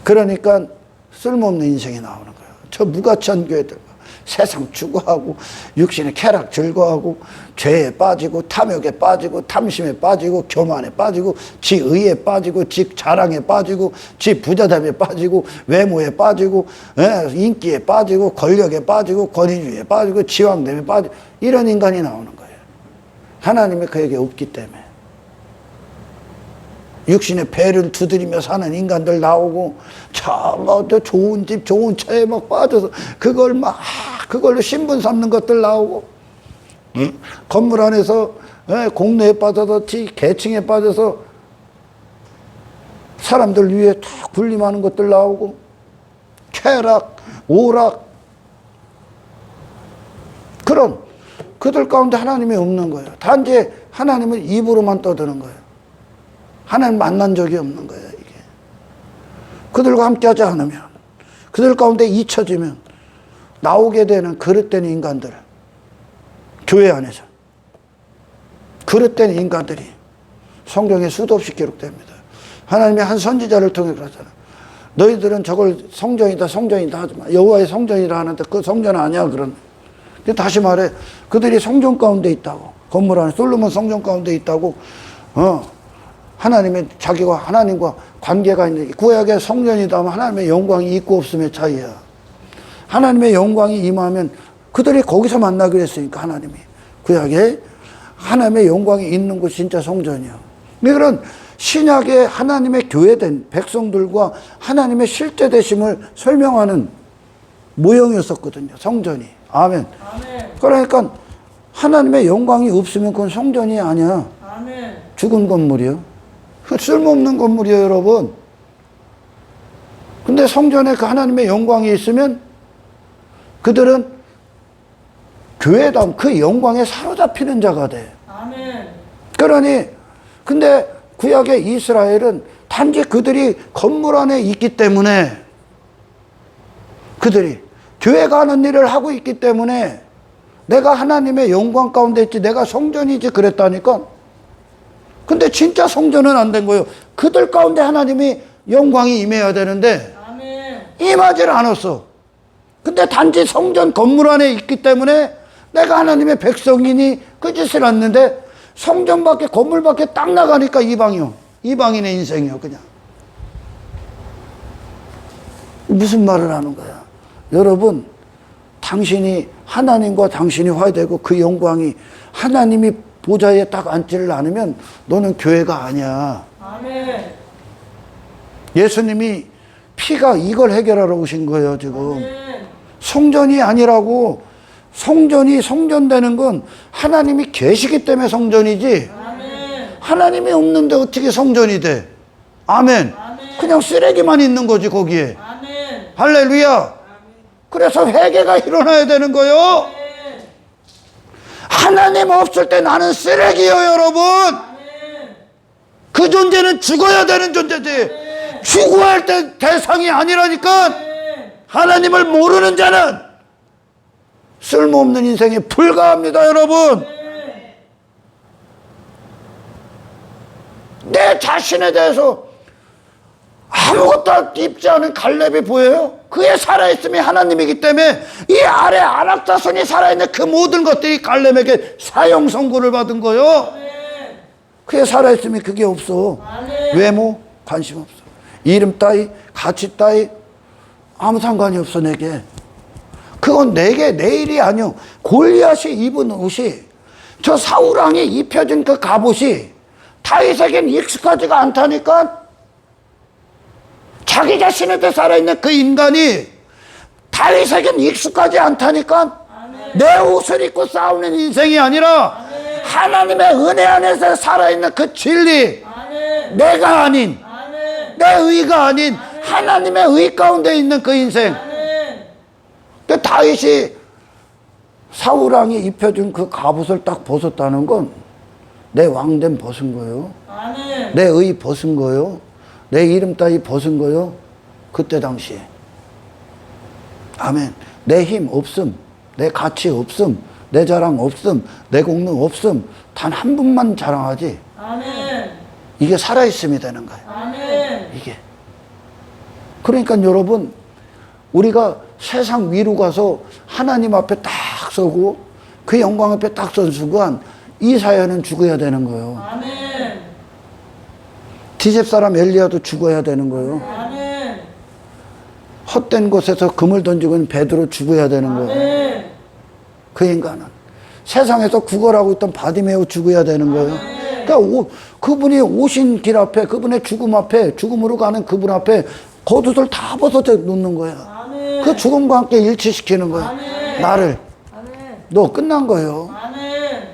그러니까 쓸모없는 인생이 나오는 거예요. 저 무가치한 교회들. 세상 추구하고 육신의 쾌락 즐거워하고 죄에 빠지고 탐욕에 빠지고 탐심에 빠지고 교만에 빠지고 지 의에 빠지고 지 자랑에 빠지고 지 부자됨에 빠지고 외모에 빠지고 인기에 빠지고 권력에 빠지고 권위주의에 빠지고 지왕됨에 빠지고 이런 인간이 나오는 거예요. 하나님이 그에게 없기 때문에. 육신의 배를 두드리며 사는 인간들 나오고, 뭐 좋은 집, 좋은 차에 막 빠져서 그걸로 신분 삼는 것들 나오고, 응? 건물 안에서 공로에 빠져서 계층에 빠져서 사람들 위에 탁 군림하는 것들 나오고, 쾌락, 오락, 그런 그들 가운데 하나님이 없는 거예요. 단지 하나님은 입으로만 떠드는 거예요. 하나님 만난 적이 없는 거예요, 이게. 그들과 함께하지 않으면, 그들 가운데 잊혀지면 나오게 되는 그릇된 인간들, 교회 안에서 그릇된 인간들이 성경에 수도 없이 기록됩니다. 하나님이 한 선지자를 통해 그러잖아요. 너희들은 저걸 성전이다 하지 마. 여호와의 성전이라 하는데 그 성전 아니야, 그런. 근데 다시 말해, 그들이 성전 가운데 있다고, 건물 안에 솔로몬 성전 가운데 있다고, 하나님의, 자기가 하나님과 관계가 있는, 구약의 성전이다 하면 하나님의 영광이 있고 없음의 차이야. 하나님의 영광이 임하면 그들이 거기서 만나기로 했으니까, 하나님이. 구약에 하나님의 영광이 있는 곳이 진짜 성전이야. 그런 신약의 하나님의 교회된 백성들과 하나님의 실제 되심을 설명하는 모형이었었거든요, 성전이. 아멘. 아멘. 그러니까 하나님의 영광이 없으면 그건 성전이 아니야. 아멘. 죽은 건물이요. 쓸모없는 건물이에요, 여러분. 근데 성전에 그 하나님의 영광이 있으면 그들은 교회다운 그 영광에 사로잡히는 자가 돼. 아멘. 그러니, 근데 구약의 이스라엘은 단지 그들이 건물 안에 있기 때문에, 그들이 교회가 하는 일을 하고 있기 때문에 내가 하나님의 영광 가운데 있지, 내가 성전이지 그랬다니까. 근데 진짜 성전은 안 된 거예요. 그들 가운데 하나님이 영광이 임해야 되는데 아멘. 임하질 않았어. 근데 단지 성전 건물 안에 있기 때문에 내가 하나님의 백성이니 그 짓을 했는데, 성전 밖에, 건물 밖에 딱 나가니까 이방이요. 이방인의 인생이요, 그냥. 무슨 말을 하는 거야? 여러분, 당신이, 하나님과 당신이 화해되고 그 영광이 하나님이 보좌에 딱 앉지를 않으면 너는 교회가 아니야. 아멘. 예수님이 피가 이걸 해결하러 오신 거예요, 지금. 아멘. 성전이 아니라고. 성전이 성전되는 건 하나님이 계시기 때문에 성전이지, 아멘. 하나님이 없는데 어떻게 성전이 돼? 아멘. 아멘. 그냥 쓰레기만 있는 거지, 거기에. 아멘. 할렐루야. 그래서 회개가 일어나야 되는 거예요. 아멘. 하나님 없을 때 나는 쓰레기예요, 여러분. 아멘. 그 존재는 죽어야 되는 존재지. 아멘. 죽어야 할 때 대상이 아니라니까. 아멘. 하나님을 모르는 자는 쓸모없는 인생에 불과합니다, 여러분. 내 자신에 대해서 아무것도 입지 않은 갈렙이 보여요? 그의 살아있음이 하나님이기 때문에 이 아래 아낙자손이 살아있는 그 모든 것들이 갈렙에게 사형 선고를 받은 거예요. 그의 살아있음이 그게 없어. 외모 관심 없어. 이름 따위, 가치 따위 아무 상관이 없어, 내게. 그건 내게 내 일이 아니오. 골리앗이 입은 옷이, 저 사울왕이 입혀진 그 갑옷이 다윗에겐 익숙하지가 않다니까. 자기 자신에 대해 살아있는 그 인간이 다윗에겐 익숙하지 않다니까. 내 옷을 입고 싸우는 인생이 아니라 하나님의 은혜 안에서 살아있는 그 진리, 내가 아닌, 내 의가 아닌 하나님의 의 가운데 있는 그 인생. 근데 다윗이 사울왕이 입혀준 그 갑옷을 딱 벗었다는 건 내 왕됨 벗은 거예요. 내 의 벗은 거예요. 내 이름 따위 벗은 거예요. 그때 당시에. 아멘. 내 힘 없음, 내 가치 없음, 내 자랑 없음, 내 공능 없음, 단 한 분만 자랑하지. 아멘. 이게 살아있음이 되는 거예요. 아멘. 이게. 그러니까 여러분, 우리가 세상 위로 가서 하나님 앞에 딱 서고 그 영광 앞에 딱 선 순간 이 사연은 죽어야 되는 거예요. 아멘. 디셉 사람 엘리야도 죽어야 되는 거예요. 아멘. 헛된 곳에서 금을 던지고 있는 베드로 죽어야 되는 거예요. 아멘. 그 인간은 세상에서 구걸하고 있던 바디메오 죽어야 되는 거예요. 아멘. 그러니까 그분이 오신 길 앞에, 그분의 죽음 앞에, 죽음으로 가는 그분 앞에 겉옷을 다 벗어져 놓는 거야. 아멘. 그 죽음과 함께 일치시키는 거야. 아멘. 나를. 아멘. 너 끝난 거예요. 아멘.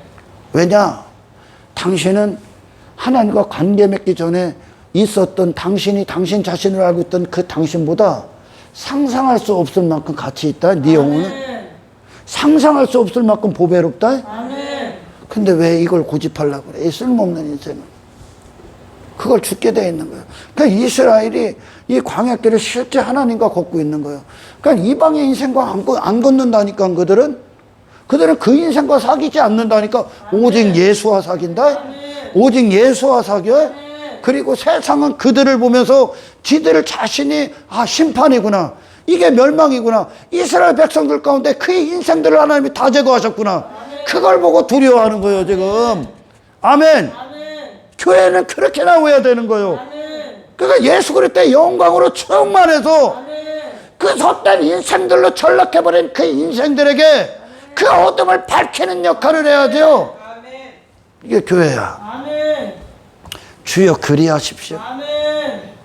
왜냐? 당신은 하나님과 관계 맺기 전에 있었던 당신이 당신 자신을 알고 있던 그 당신보다 상상할 수 없을 만큼 가치 있다. 네 영혼은. 아멘. 상상할 수 없을 만큼 보배롭다. 아멘. 근데 왜 이걸 고집하려고 그래? 이 쓸모없는 인생을. 그걸 죽게 돼 있는 거예요. 그러니까 이스라엘이 이 광야길을 실제 하나님과 걷고 있는 거예요. 그러니까 이방의 인생과 안 걷는다니까 그들은 그 인생과 사귀지 않는다니까. 오직 예수와 사귄다. 오직 예수와 사겨. 그리고 세상은 그들을 보면서 지들 자신이 심판이구나. 이게 멸망이구나. 이스라엘 백성들 가운데 그의 인생들을 하나님이 다 제거하셨구나. 그걸 보고 두려워하는 거예요, 지금. 아멘. 교회는 그렇게 나와야 되는 거예요. 그러니까 예수 그리스도의 영광으로 충만해서 그 헛된 인생들로 전락해버린 그 인생들에게 그 어둠을 밝히는 역할을 해야 돼요. 이게 교회야. 주여 그리하십시오.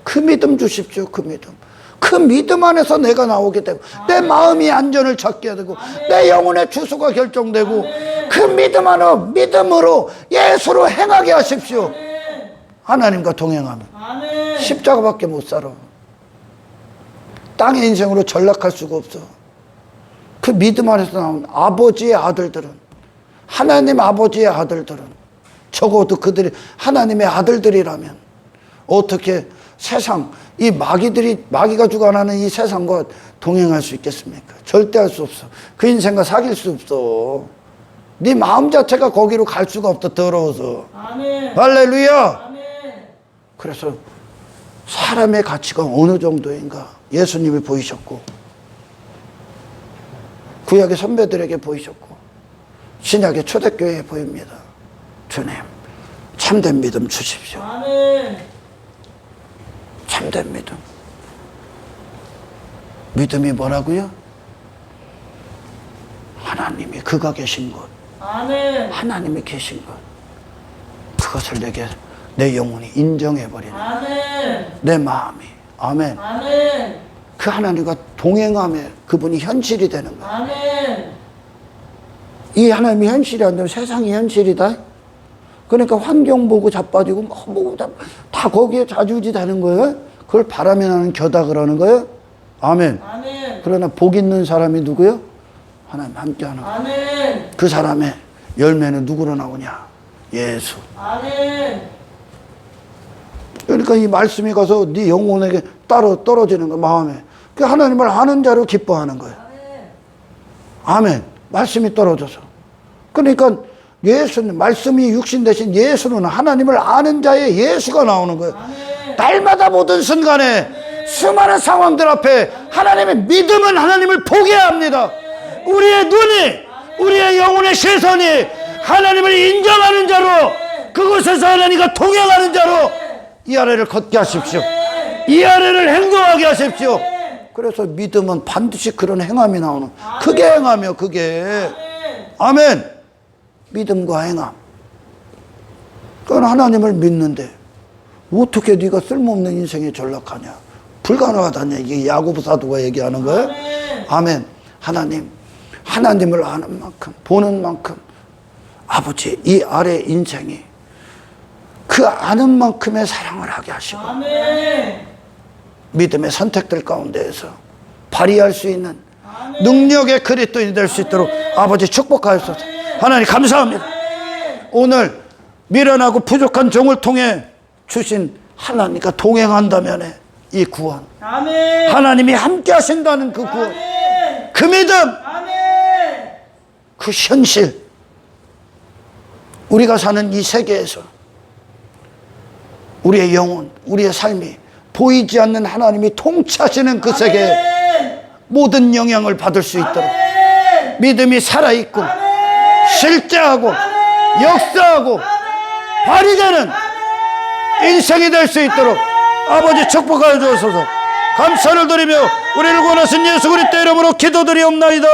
그 믿음 주십시오. 그 믿음. 그 믿음 안에서 내가 나오게 되고 내 마음이 안전을 찾게 되고 내 영혼의 주소가 결정되고 그 믿음 안에 믿음으로 예수로 행하게 하십시오. 하나님과 동행하면 십자가밖에 못 살아. 땅의 인생으로 전락할 수가 없어. 그 믿음 안에서 나온 아버지의 아들들은, 하나님 아버지의 아들들은, 적어도 그들이 하나님의 아들들이라면 어떻게 세상, 이 마귀가 주관하는 이 세상과 동행할 수 있겠습니까? 절대 할 수 없어. 그 인생과 사귈 수 없어. 네 마음 자체가 거기로 갈 수가 없다. 더러워서. 아멘. 할렐루야. 아멘. 그래서 사람의 가치가 어느 정도인가 예수님이 보이셨고, 구약의 선배들에게 보이셨고, 신약의 초대교회에 보입니다. 주님, 참된 믿음 주십시오. 아멘. 참된 믿음. 믿음이 뭐라고요? 하나님이 그가 계신 곳, 아멘. 하나님이 계신 곳, 그것을 내 영혼이 인정해버리는, 아멘. 내 마음이. 아멘. 아멘. 그 하나님과 동행함에 그분이 현실이 되는 거예요. 아멘. 이 하나님이 현실이 안 되면 세상이 현실이다. 그러니까 환경 보고 자빠지고 다 거기에 좌지우지되는 거예요. 그걸 바라면 하는 겨다 그러는 거예요. 아멘. 아멘. 그러나 복 있는 사람이 누구요? 하나님 함께하는 거예요. 아멘. 그 사람의 열매는 누구로 나오냐? 예수. 아멘. 그러니까 이 말씀이 가서 네 영혼에게 따로 떨어지는 거 마음에. 그 하나님을 아는 자로 기뻐하는 거예요. 아멘. 말씀이 떨어져서. 그러니까 예수는, 말씀이 육신 대신 예수는 하나님을 아는 자의 예수가 나오는 거예요. 날마다 모든 순간에 수많은 상황들 앞에 하나님의 믿음은 하나님을 보게 합니다. 우리의 눈이, 우리의 영혼의 시선이 하나님을 인정하는 자로, 그곳에서 하나님과 동행하는 자로 이 아래를 걷게 하십시오. 이 아래를 행동하게 하십시오. 그래서 믿음은 반드시 그런 행함이 나오는, 그게 행함이요. 그게. 아멘. 믿음과 행함. 그건 하나님을 믿는데 어떻게 네가 쓸모없는 인생에 전락하냐? 불가능하다냐? 이게 야고보 사도가 얘기하는 거예요. 아멘. 하나님을 아는 만큼, 보는 만큼 아버지 이 아래 인생이 그 아는 만큼의 사랑을 하게 하시고, 아멘. 믿음의 선택들 가운데에서 발휘할 수 있는 능력의 그리스도인이 될 수 있도록 아버지 축복하옵소서. 하나님 감사합니다. 오늘 미련하고 부족한 종을 통해 주신 하나님과 동행한다면 이 구원, 아멘. 하나님이 함께 하신다는 그 구원, 아멘. 그 믿음, 아멘. 그 현실, 우리가 사는 이 세계에서 우리의 영혼, 우리의 삶이 보이지 않는 하나님이 통치하시는 그 세계에 모든 영향을 받을 수 있도록 믿음이 살아있고 실제하고 역사하고 발휘되는 인생이 될 수 있도록 아버지 축복하여 주옵소서. 감사를 드리며 우리를 구원하신 예수 그리스도 이름으로 기도드리옵나이다.